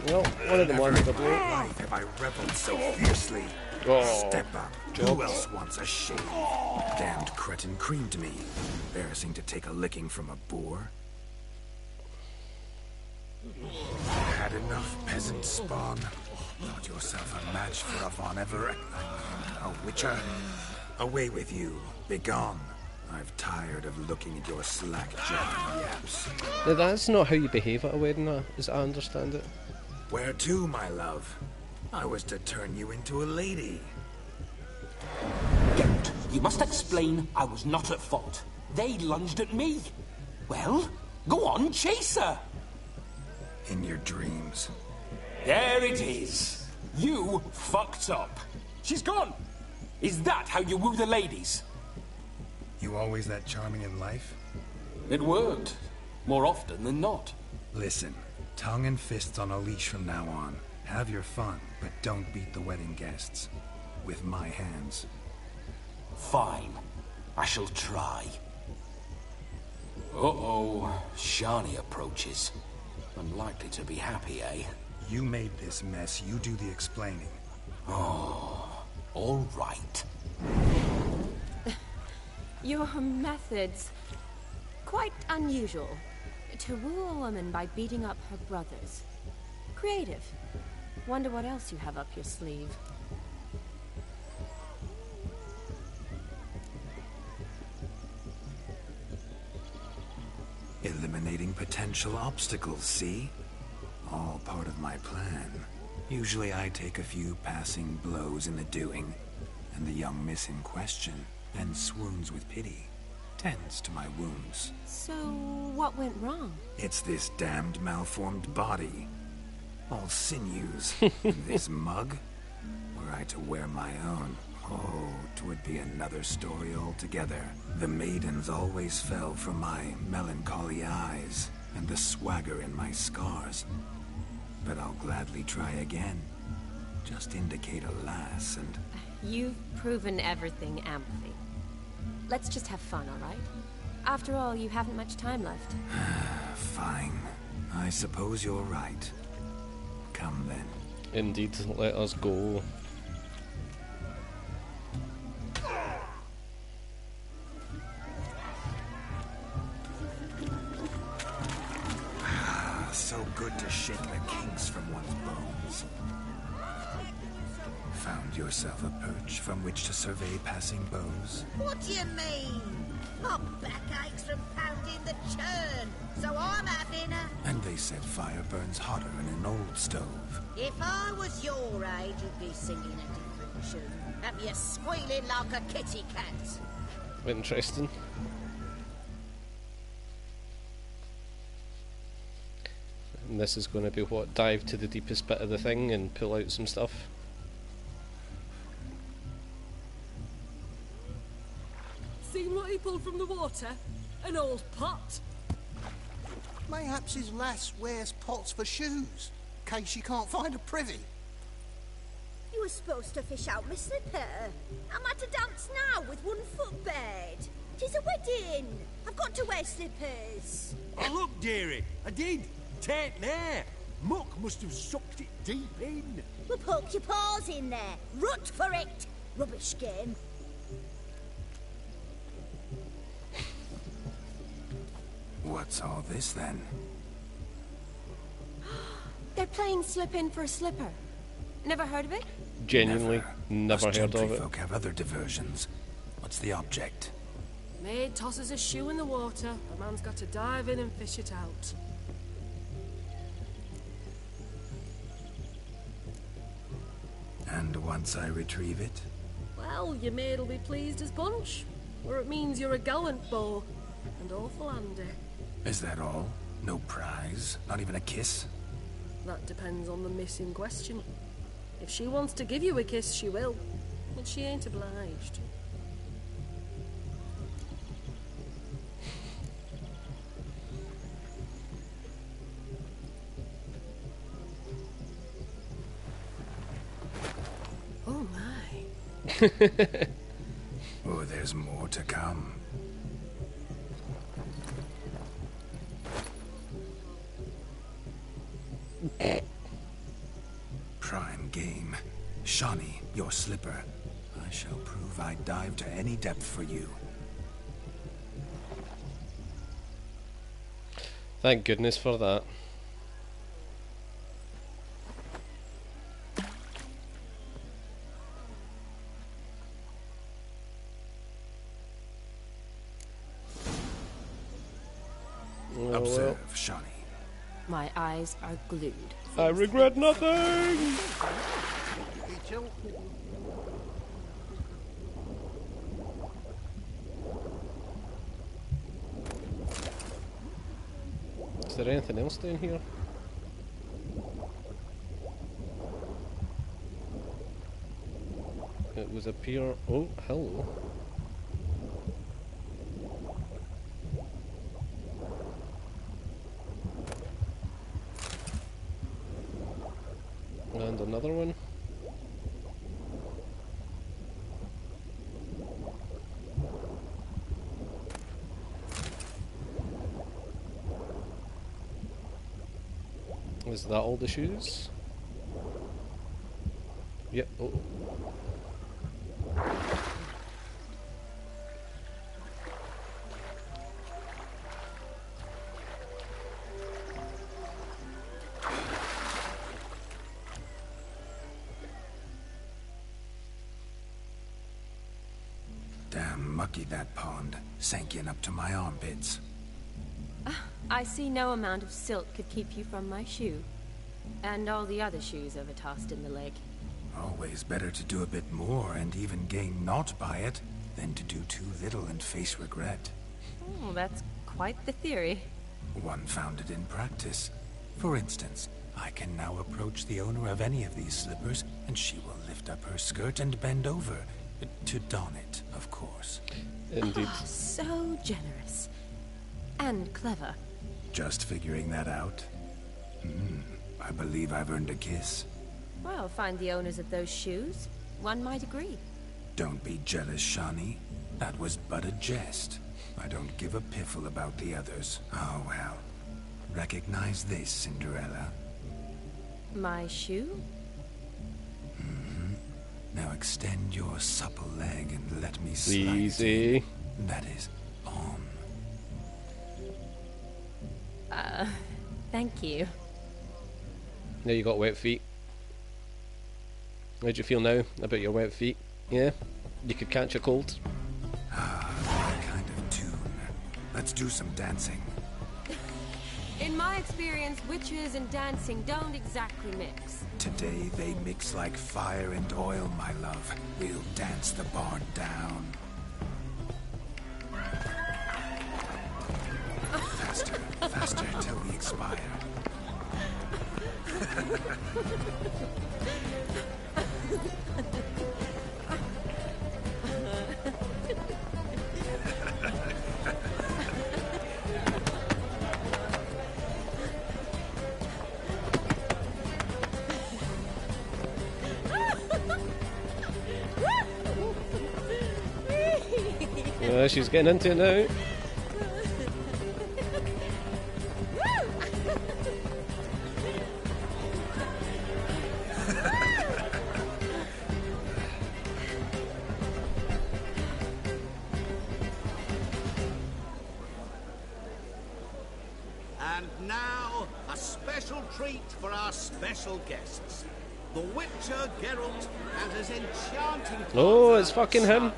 Well, one of them won the blow. Life have I reveled so fiercely. Oh, step up. jobs. Who else wants a shave? Damned cretin creamed me. Embarrassing to take a licking from a boar. Had enough peasant spawn. Thought yourself a match for a Von Everett. A witcher. Away with you. Begone. I've tired of looking at your slack-jawed yaps. Now, that's not how you behave at a wedding, as I understand it. Where to, my love? I was to turn you into a lady. Don't. You must explain I was not at fault. They lunged at me. Well, go on, chase her. In your dreams. There it is. You fucked up. She's gone. Is that how you woo the ladies? You always that charming in life? It worked. More often than not. Listen, tongue and fists on a leash from now on. Have your fun, but don't beat the wedding guests. With my hands. Fine. I shall try. Uh-oh. Shani approaches. Unlikely to be happy, eh? You made this mess. You do the explaining. Oh, all right. Your methods... quite unusual. To woo a woman by beating up her brothers. Creative. Wonder what else you have up your sleeve. Eliminating potential obstacles, see? All part of my plan. Usually I take a few passing blows in the doing, and the young miss in question then swoons with pity, tends to my wounds. So, what went wrong? It's this damned malformed body. All sinews. This mug? Were I to wear my own, oh, 'twould be another story altogether. The maidens always fell from my melancholy eyes, and the swagger in my scars. But I'll gladly try again. Just indicate a lass and... You've proven everything amply. Let's just have fun, all right? After all, you haven't much time left. Fine. I suppose you're right. Come then. Indeed, let us go. So good to shake the kinks from one's bones. Found yourself a perch from which to survey passing bows? What do you mean? My back aches from pounding the churn, so I'm having a... And they said fire burns hotter in an old stove. If I was your age, you'd be singing a different tune. Have you squealing like a kitty cat? Interesting. And this is going to be what? Dive to the deepest bit of the thing and pull out some stuff. Seen what he pulled from the water? An old pot. Mayhaps his lass wears pots for shoes. case you can't find a privy. You were supposed to fish out my slipper. I'm at a dance now with one foot bed. 'Tis a wedding. I've got to wear slippers. Oh, look, dearie, I did. Take there. Muck must have sucked it deep in. Well, poke your paws in there. Rut for it. Rubbish game. What's all this then? They're playing slip in for a slipper. Never heard of it? Genuinely, never Us heard of gentry it. folk have other diversions. What's the object? Maid tosses a shoe in the water. A man's got to dive in and fish it out. And once I retrieve it? Well, your maid'll be pleased as punch. Or it means you're a gallant beau. And awful handy. Is that all? No prize? Not even a kiss? That depends on the miss in question. If she wants to give you a kiss, she will. But she ain't obliged. Oh my. Oh, there's more to come. Prime game. Shani, your slipper. I shall prove I'd dive to any depth for you. Thank goodness for that. Oh, Observe, Shani. My eyes are glued. I regret nothing! Is there anything else down here? It was a pure... Oh, hello. And another one. Is that all the shoes? Yep. Oh. Damn mucky that pond. Sank in up to my armpits. I see no amount of silt could keep you from my shoe. And all the other shoes overtossed in the lake. Always better to do a bit more and even gain naught by it than to do too little and face regret. Oh, that's quite the theory. One founded in practice. For instance, I can now approach the owner of any of these slippers, and she will lift up her skirt and bend over. To don it, of course. Indeed. Oh, so generous. And clever. Just figuring that out? I believe I've earned a kiss. Well, find the owners of those shoes. One might agree. Don't be jealous, Shani. That was but a jest. I don't give a piffle about the others. Oh well. Recognize this, Cinderella. My shoe? Now extend your supple leg and let me slide. Easy. That is on. Thank you. Now you got wet feet. How do you feel now about your wet feet? Yeah? You could catch a cold? That kind of tune. Let's do some dancing. In my experience, witches and dancing don't exactly mix. Today they mix like fire and oil, my love. We'll dance the barn down. Faster, faster, till we expire. She's getting into it now. And now, a special treat for our special guests. The Witcher Geralt and his enchanting Oh, it's fucking him. son.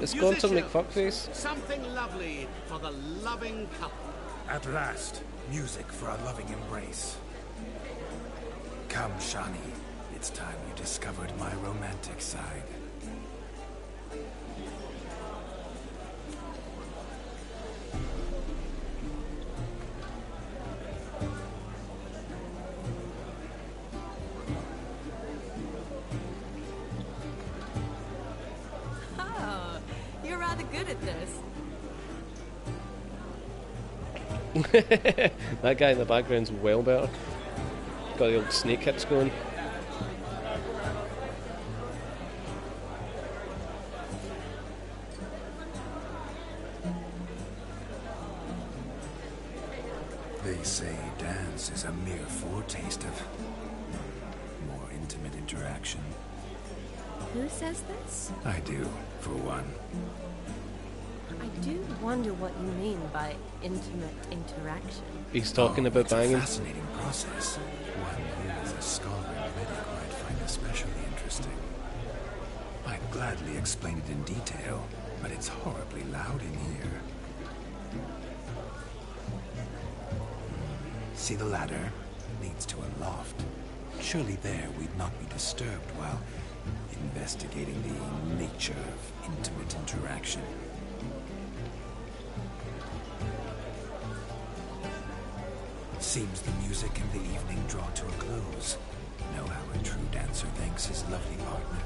It's Gonter Musicians, McFuckface. something lovely for the loving couple. At last, music for a loving embrace. Come, Shani. It's time you discovered my romantic side. Oh, you're rather good at this. That guy in the background's well better. Got the old snake hits going. They say dance is a mere foretaste of more intimate interaction. Who says this? I do, for one. I do wonder what you mean by intimate interaction. He's talking about it's a banging. fascinating process. One you as a scholar and medic might find especially interesting. I'd gladly explain it in detail, but it's horribly loud in here. See the ladder? Leads to a loft. Surely there we'd not be disturbed while investigating the nature of intimate interaction. Seems the music and the evening draw to a close. Know how a true dancer thanks his lovely partner.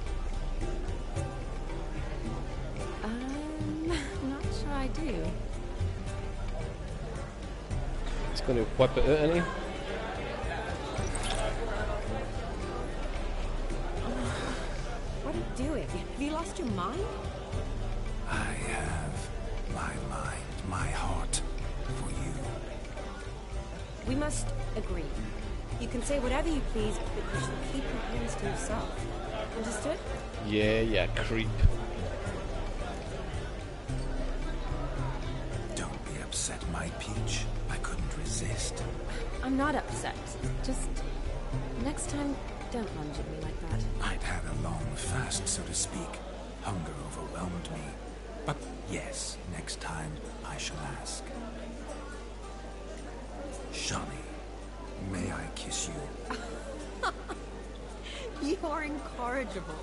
Not sure I do. It's going to whip it out, isn't he? What are you doing? Have you lost your mind? I have my mind, my heart for you. We must agree. You can say whatever you please, but you should keep your hands to yourself. Understood? Yeah, creep. Don't be upset, my peach. I couldn't resist. I'm not upset. Just next time, don't lunge at me like that. I'd had a long fast, so to speak. Hunger overwhelmed me. But yes, next time I shall ask. Shani, may I kiss you? You're incorrigible.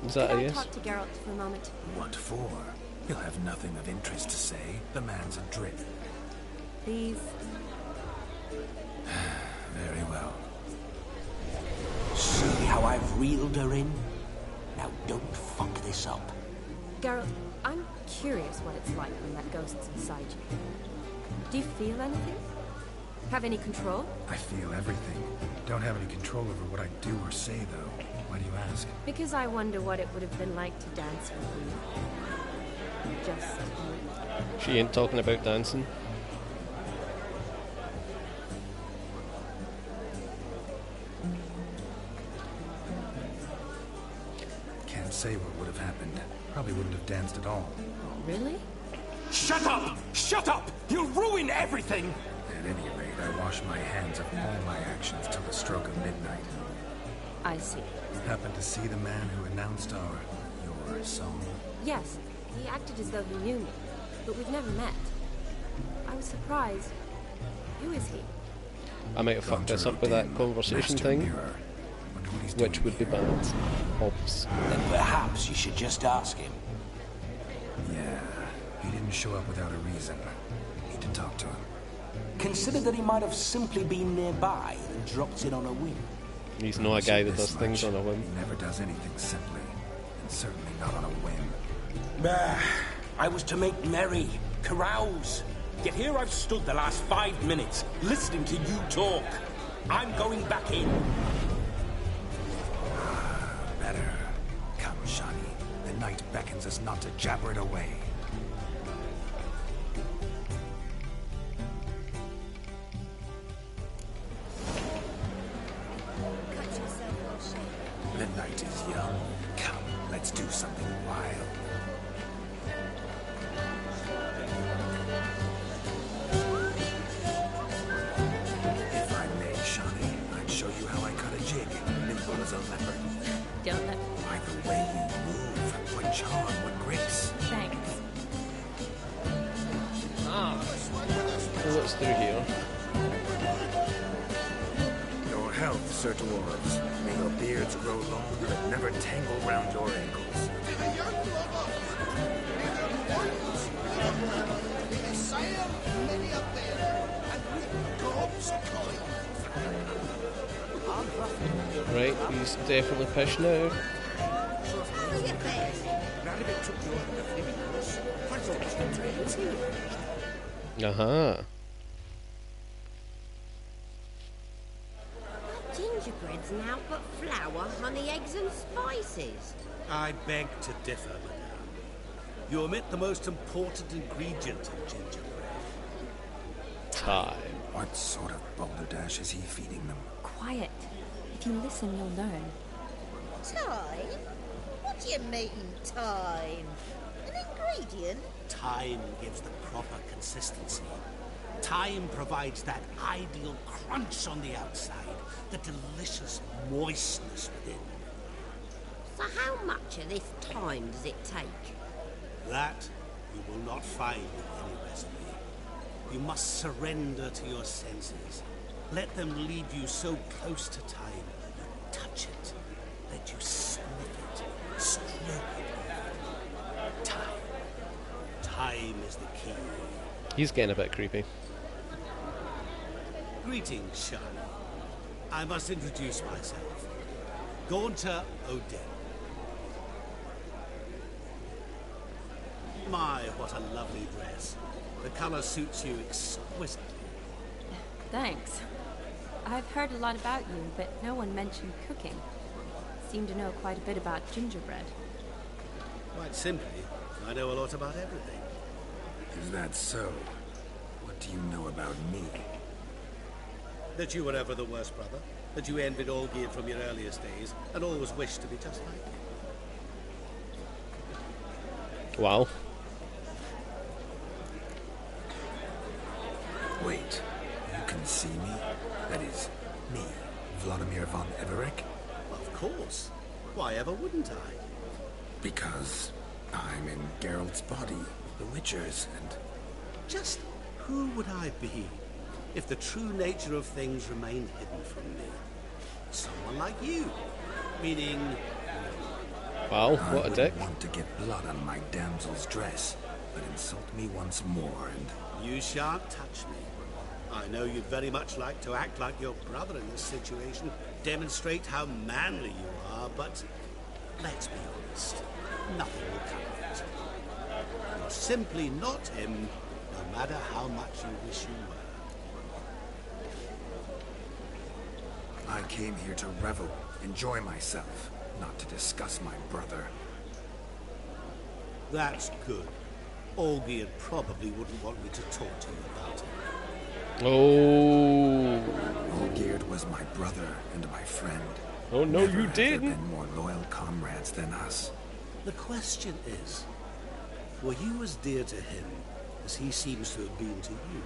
Is that Could a I yes? talk to Geralt for a moment? What for? He'll have nothing of interest to say. The man's adrift. Please. Very well. See how I've reeled her in? Now don't fuck this up. Geralt, I'm curious what it's like when that ghost's inside you. Do you feel anything? Have any control? I feel everything. Don't have any control over what I do or say, though. Why do you ask? Because I wonder what it would have been like to dance with you. Just you. She ain't talking about dancing. Can't say what would have happened. Probably wouldn't have danced at all. Really? Shut up! Shut up! You'll ruin everything! At any rate, I wash my hands of all my actions till the stroke of midnight. I see. Happened to see the man who announced your song? Yes, he acted as though he knew me, but we've never met. I was surprised. Who is he? I might have fucked this up with that conversation thing, which would be bad. Oops. Then perhaps you should just ask him. Yeah, he didn't show up without a reason. Need to talk to him. Consider that he might have simply been nearby and dropped in on a whim. He's not a guy that does things on a whim. He never does anything simply, and certainly not on a whim. Bah, I was to make merry, carouse. Yet here I've stood the last 5 minutes, listening to you talk. I'm going back in. Better. Come, Shani. The night beckons us not to jabber it away. what's through here. Your health, Sir Dwarves. May your beards grow long but never tangle round your ankles. Right, he's definitely pissed now. Uh-huh. Gingerbread's now but flour, honey, eggs and spices. I beg to differ, madame. You omit the most important ingredient of gingerbread. Time. What sort of balderdash is he feeding them? Quiet. If you listen, you'll learn. Time? What do you mean, time? An ingredient? Time gives the proper consistency. Time provides that ideal crunch on the outside, the delicious moistness within. So how much of this time does it take? That you will not find in any recipe. You must surrender to your senses. Let them lead you so close to time. You touch it. Let you sniff it. Stroke it. Time. Time is the key. He's getting a bit creepy. Greetings, Shani. I must introduce myself. Gaunter Odin. My, what a lovely dress. The colour suits you exquisitely. Thanks. I've heard a lot about you, but no one mentioned cooking. Seem to know quite a bit about gingerbread. Quite simply, I know a lot about everything. Is that so? What do you know about me? That you were ever the worst brother. That you envied Olgierd from your earliest days, and always wished to be just like him. Wow. Wait, you can see me? That is, me, Vladimir von Everec? Of course. Why ever wouldn't I? Because I'm in Geralt's body, the Witcher's, and... Just who would I be if the true nature of things remained hidden from me? Someone like you. Meaning... Wow, what a dick. I want to get blood on my damsel's dress, but insult me once more and... You shan't touch me. I know you'd very much like to act like your brother in this situation, demonstrate how manly you are, but let's be honest, nothing will come of it. You're simply not him, no matter how much you wish you were. I came here to revel, enjoy myself, not to discuss my brother. That's good. Olgierd probably wouldn't want me to talk to you about him. Oh. Olgierd was my brother and my friend. Oh no, Never you didn't. Have there been more loyal comrades than us. The question is, were you as dear to him as he seems to have been to you?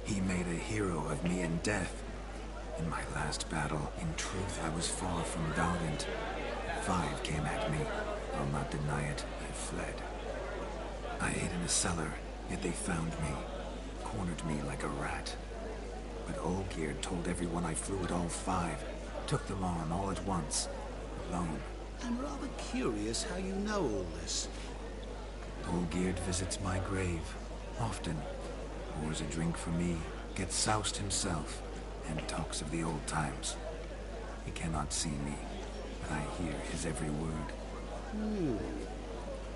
He made a hero of me in death. In my last battle, in truth, I was far from valiant. 5 came at me. I'll not deny it, I fled. I hid in a cellar, yet they found me. Cornered me like a rat. But Olgierd told everyone I flew at all 5. Took them on all at once. Alone. I'm rather curious how you know all this. Olgierd visits my grave. Often. Pours a drink for me. Gets soused himself. And talks of the old times. He cannot see me. But I hear his every word.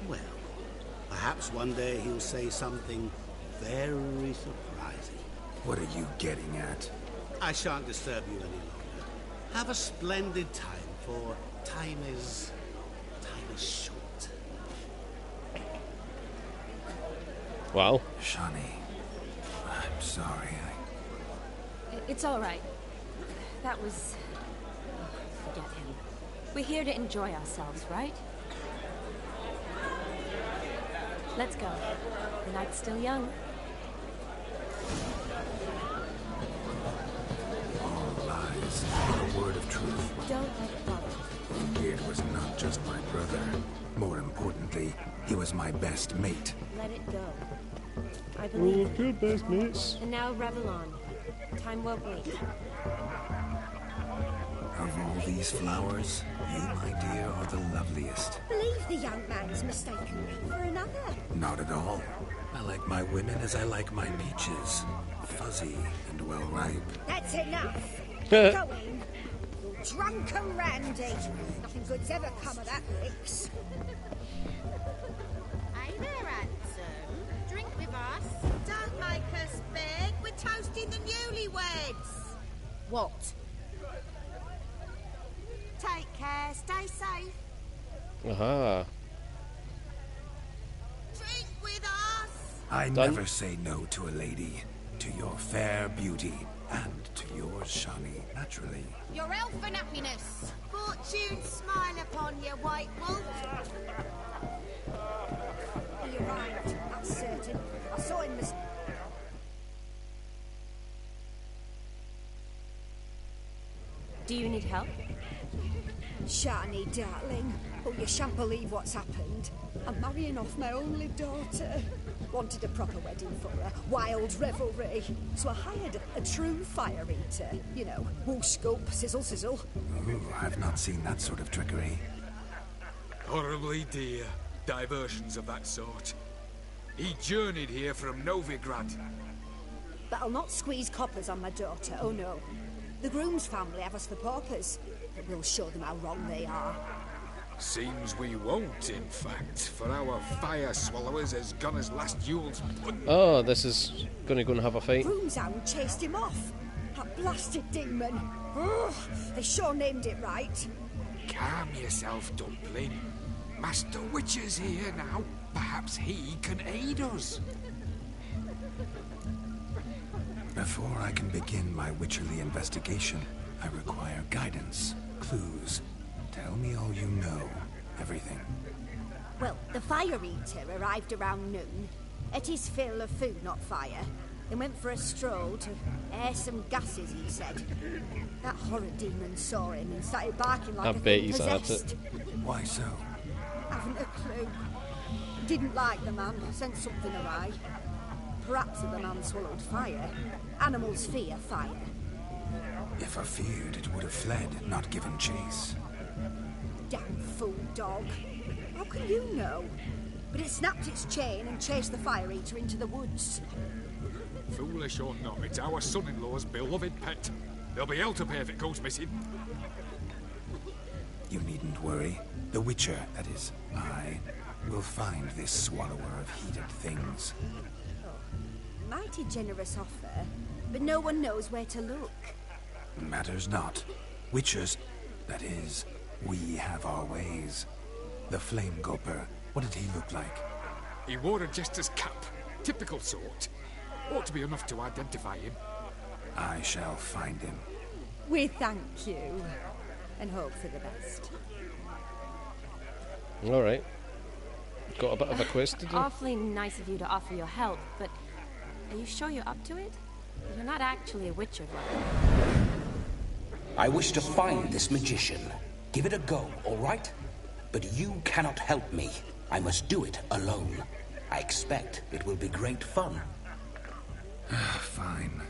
Well, perhaps one day he'll say something very surprising. What are you getting at? I shan't disturb you any longer. Have a splendid time, for time is short. Wow. Shani, I'm sorry. It's all right. That was... oh, forget him. We're here to enjoy ourselves, right? Let's go. The night's still young. All lies. A word of truth. Don't let it bother. Olgierd was not just my brother. More importantly, he was my best mate. Let it go. I believe. Oh, good best mates. And now revel on. Time won't wait. Of all these flowers, you, my dear, are the loveliest. Believe the young man's mistaken me for another. Not at all. I like my women as I like my peaches. Fuzzy and well ripe. That's enough. Go in. You're drunk and randy. Nothing good's ever come of that, Rix. Hey there, handsome. Drink with us. Don't make us beg. We're toasting the newlyweds. What? Take care. Stay safe. Aha. Drink with us. I never say no to a lady. To your fair beauty. And to yours, Shani, naturally. Your elfin happiness. Fortune smile upon you, White Wolf. He arrived, that's certain. I saw him this... Do you need help? Shani, darling. Oh, you shan't believe what's happened. I'm marrying off my only daughter. Wanted a proper wedding for her. Wild revelry. So I hired a true fire eater. You know, whoosh, scoop, sizzle, sizzle. Ooh, I've not seen that sort of trickery. Horribly dear diversions of that sort. He journeyed here from Novigrad. But I'll not squeeze coppers on my daughter, oh no. The groom's family have us for paupers. But we'll show them how wrong they are. Seems we won't, in fact, for our fire swallowers has gone as last Yule's pudding. Oh, this is going to go and have a fight. Groomshound chased him off. That blasted demon. Ugh, they sure named it right. Calm yourself, Dumpling. Master Witcher's here now. Perhaps he can aid us. Before I can begin my witcherly investigation, I require guidance, clues. Tell me all you know. Everything. Well, the fire eater arrived around noon. Ate his fill of food, not fire. Then went for a stroll to air some gases, he said. That horrid demon saw him and started barking like a thing possessed. Why so? Haven't a clue. Didn't like the man, sent something awry. Perhaps if the man swallowed fire. Animals fear fire. If I feared, it would have fled, not given chase. Damn fool dog. How can you know? But it snapped its chain and chased the fire eater into the woods. Foolish or not, it's our son-in-law's beloved pet. There'll be hell to pay if it goes missing. You needn't worry. The Witcher, that is, I, will find this swallower of heated things. Oh, mighty generous offer, but no one knows where to look. Matters not. Witchers, that is, we have our ways. The Flame Gulper, what did he look like? He wore a jester's cap. Typical sort. Ought to be enough to identify him. I shall find him. We thank you, and hope for the best. Alright. Got a bit of a quest to do. Awfully nice of you to offer your help, but are you sure you're up to it? You're not actually a witcher, right? I wish to find this magician. Give it a go, all right? But you cannot help me. I must do it alone. I expect it will be great fun. Fine.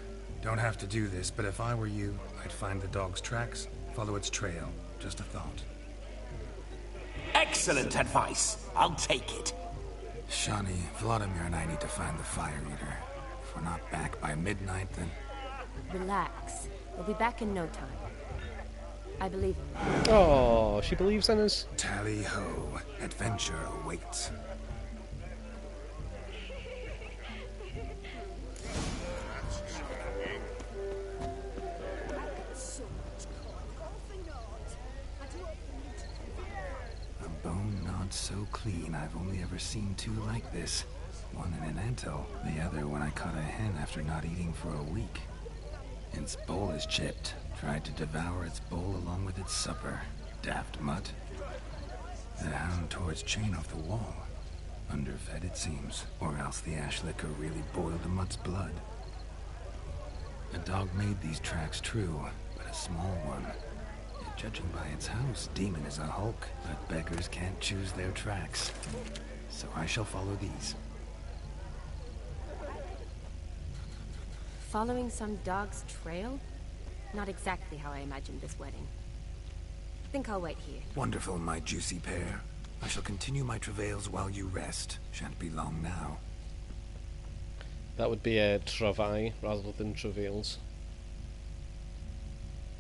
Don't have to do this, but if I were you, I'd find the dog's tracks, follow its trail. Just a thought. Excellent advice. I'll take it. Shani, Vladimir and I need to find the fire eater. If we're not back by midnight, then... Relax. We'll be back in no time. I believe in you. Oh, she believes in us. Tally-ho. Adventure awaits. A bone not so clean I've only ever seen two like this. One in an antle, the other when I caught a hen after not eating for a week. Its bowl is chipped. Tried to devour its bowl along with its supper. Daft mutt. The hound tore its chain off the wall. Underfed, it seems. Or else the ash liquor really boiled the mutt's blood. A dog made these tracks true, but a small one. Yet judging by its house, demon is a hulk, but beggars can't choose their tracks. So I shall follow these. Following some dog's trail? Not exactly how I imagined this wedding. Think I'll wait here. Wonderful, my juicy pair. I shall continue my travails while you rest. Shan't be long now. That would be a travail rather than travails.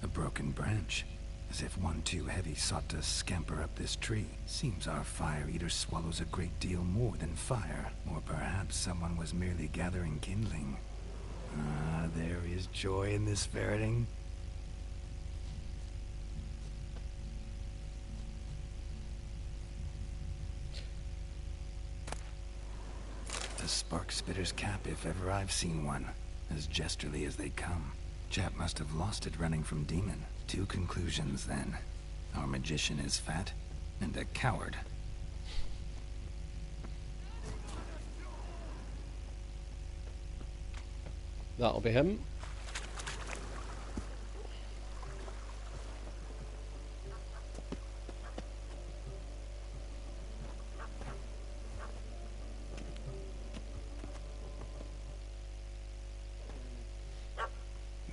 A broken branch. As if one too heavy sought to scamper up this tree. Seems our fire-eater swallows a great deal more than fire. Or perhaps someone was merely gathering kindling. Ah, there is joy in this ferreting. The spark spitter's cap, if ever I've seen one. As jesterly as they come. Chap must have lost it running from Demon. 2 conclusions, then. Our magician is fat, and a coward. That'll be him.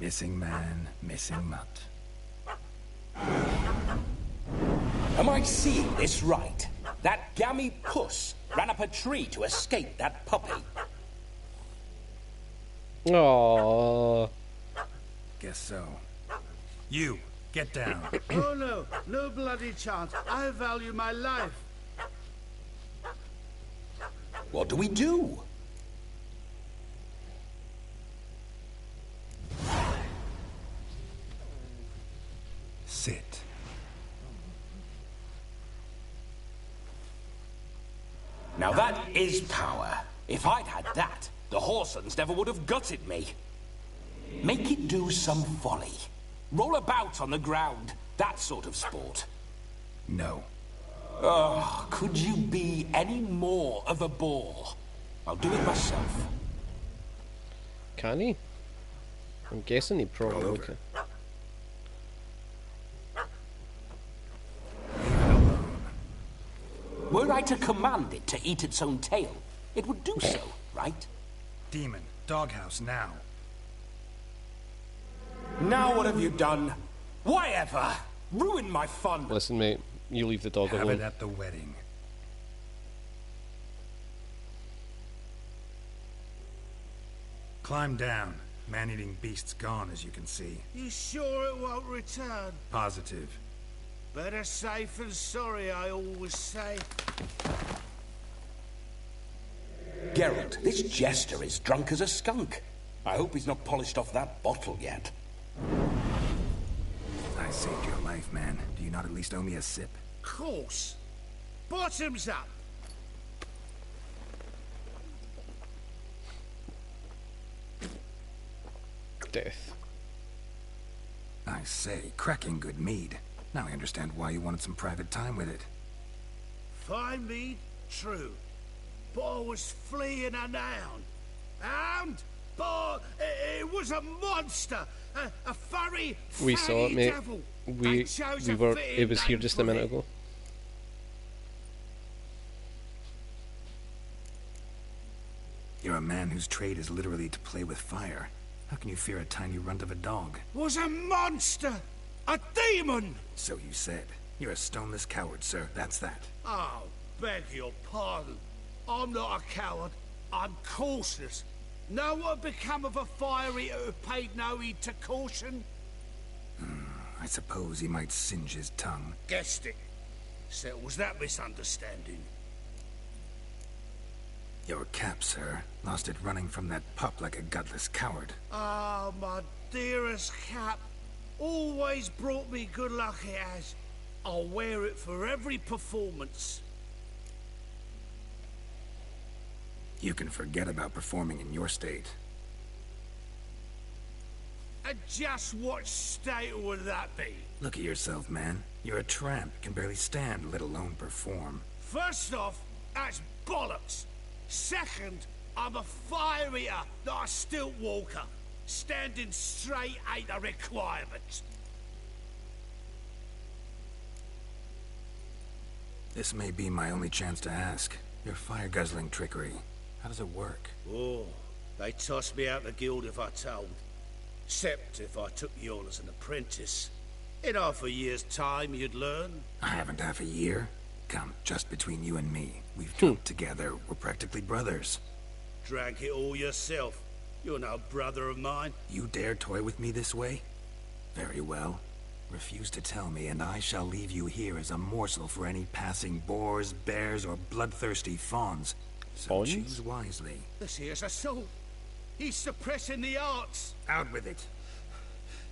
Missing man, missing mutt. Am I seeing this right? That gammy puss ran up a tree to escape that puppy. Aww. Guess so. You, get down. Oh no, no bloody chance. I value my life. What do we do? Sit. Now that is power. If I'd had that, the Horsons never would have gutted me. Make it do some folly. Roll about on the ground. That sort of sport. No. Oh, could you be any more of a bore? I'll do it myself. Can he? I'm guessing he probably can. Were I to command it to eat its own tail, it would do so, right? Demon, doghouse now. Now what have you done? Why ever? Ruined my fun. Listen, mate, you leave the dog Have alone. it at the wedding. Climb down. Man-eating beast's gone, as you can see. You sure it won't return? Positive. Better safe than sorry, I always say. Geralt, this jester is drunk as a skunk. I hope he's not polished off that bottle yet. I saved your life, man. Do you not at least owe me a sip? Course. Bottoms up. Death. I say, cracking good mead. Now I understand why you wanted some private time with it. Fine mead, true. But I was fleeing a hound. But it was a monster. A furry, We saw it, mate. devil. We were. It was here just a minute ago. You're a man whose trade is literally to play with fire. How can you fear a tiny runt of a dog? Was a monster. A demon. So you said. You're a stoneless coward, sir. That's that. Oh, beg your pardon. I'm not a coward. I'm cautious. Know what become of a fire eater who paid no heed to caution? I suppose he might singe his tongue. Guessed it. So was that misunderstanding? Your cap, sir. Lost it running from that pup like a gutless coward. Ah, my dearest cap. Always brought me good luck it has. I'll wear it for every performance. You can forget about performing in your state. And just what state would that be? Look at yourself, man. You're a tramp, can barely stand, let alone perform. First off, that's bollocks. Second, I'm a fire eater, not a stilt walker. Standing straight ain't a requirement. This may be my only chance to ask. Your fire-guzzling trickery. How does it work? Oh, They'd toss me out the guild if I told. Except if I took you on as an apprentice. In half a year's time, you'd learn. I haven't half a year. Come, just between you and me. We've drunk together. We're practically brothers. Drank it all yourself. You're no brother of mine. You dare toy with me this way? Very well. Refuse to tell me, and I shall leave you here as a morsel for any passing boars, bears, or bloodthirsty fawns. So choose wisely. This here's assault. He's suppressing the arts. Out with it.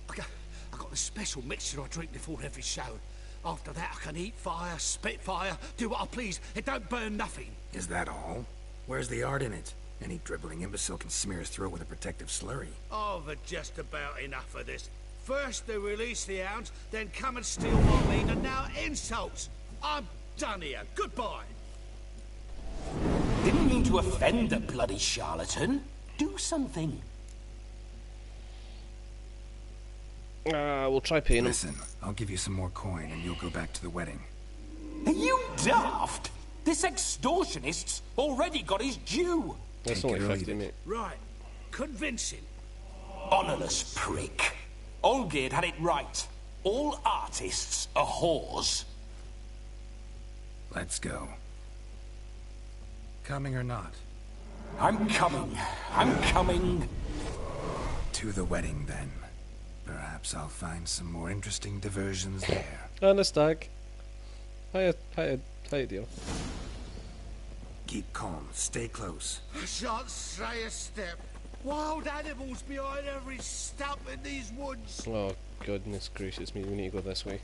I got the special mixture I drink before every show. After that, I can eat fire, spit fire, do what I please. It don't burn nothing. Is that all? Where's the art in it? Any dribbling imbecile can smear his throat with a protective slurry. I've had just about enough of this. First they release the hounds, then come and steal my meat, and now insults. I'm done here. Goodbye. Didn't mean to offend the bloody charlatan. Do something. We'll try paying him. Listen, I'll give you some more coin and you'll go back to the wedding. Are you daft? This extortionist's already got his due. That's only 50, mate. Right. Convincing. Honourless prick. Olgerd had it right. All artists are whores. Let's go. Coming or not? I'm coming. I'm coming. To the wedding, then. Perhaps I'll find some more interesting diversions there. And a stag. Hiya, dear. Keep calm. Stay close. I shan't stray a step. Wild animals behind every stump in these woods. Oh, goodness gracious me. We need to go this way.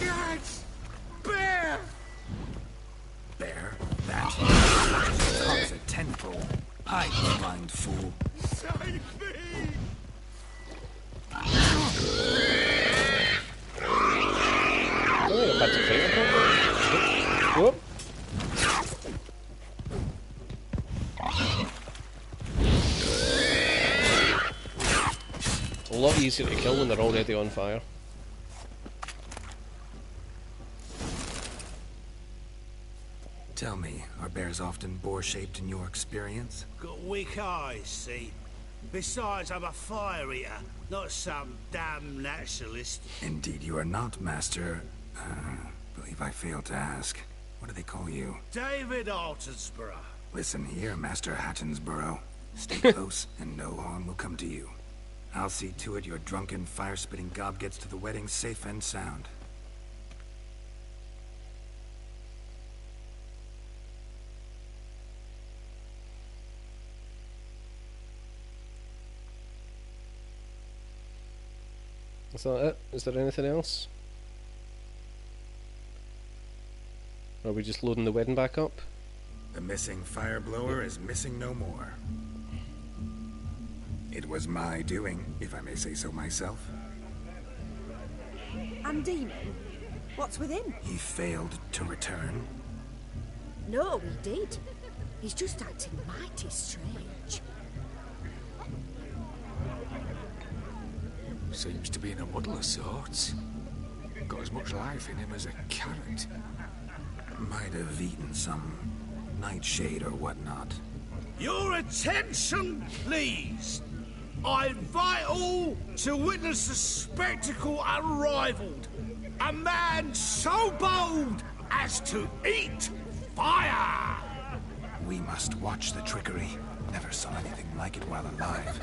Guards! Bear! Bear? That? Comes a tenfold. Hide, you blind fool. Save me! Oh, I've had to fight him. Whoop. A lot easier to kill when they're already on fire. Tell me, are bears often boar-shaped in your experience? Got weak eyes, see? Besides, I'm a fire eater, not some damn naturalist. Indeed you are not, Master. Believe I failed to ask. What do they call you? David Altonsborough. Listen here, Master Hattonsborough. Stay close, and no harm will come to you. I'll see to it your drunken, fire-spitting gob gets to the wedding safe and sound. Is that it? Is there anything else? Are we just loading the wedding back up? The missing fire blower is missing no more. It was my doing, if I may say so myself. And Demon? What's with him? He failed to return. No, he did. He's just acting mighty strange. Seems to be in a muddle of sorts. Got as much life in him as a carrot. Might have eaten some nightshade or whatnot. Your attention, please. I invite all to witness a spectacle unrivaled. A man so bold as to eat fire. We must watch the trickery. Never saw anything like it while alive.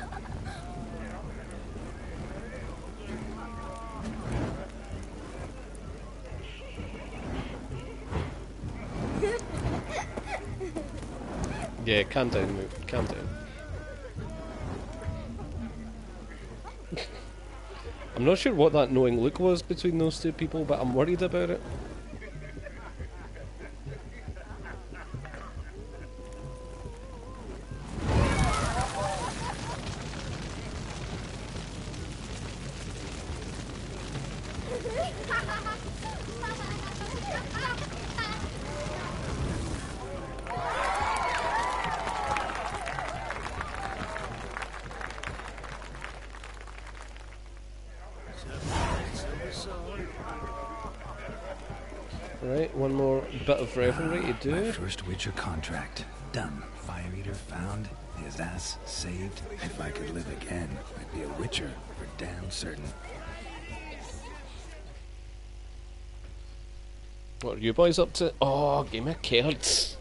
Yeah, calm down, mate. Calm down. I'm not sure what that knowing look was between those two people, but I'm worried about it. one more bit of revelry to do. My first Witcher contract. Done. Fire Eater found. His ass saved. If I could live again, I'd be a Witcher for damn certain. What are you boys up to? Oh, game of cards.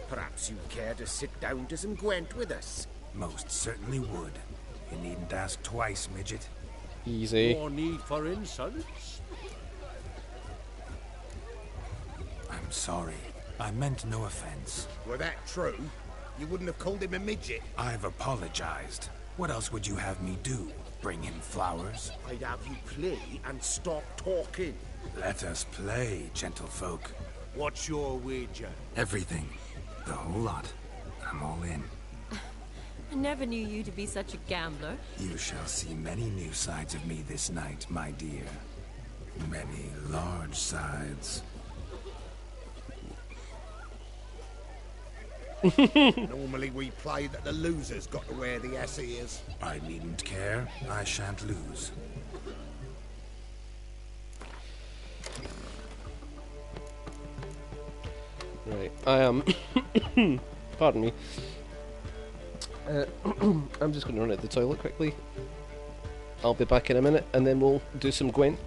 Perhaps you'd care to sit down to some Gwent with us? Most certainly would. You needn't ask twice, midget. Easy. More need for insults? I'm sorry. I meant no offense. Were that true, you wouldn't have called him a midget. I've apologized. What else would you have me do? Bring him flowers? I'd have you play and stop talking. Let us play, gentlefolk. What's your wager? Everything. The whole lot. I'm all in. I never knew you to be such a gambler. You shall see many new sides of me this night, my dear. Many large sides. Normally we play that the loser's got to wear the ass ears. I needn't care. I shan't lose. Right, I am... pardon me. I'm just going to run out the toilet quickly. I'll be back in a minute, and then we'll do some Gwent.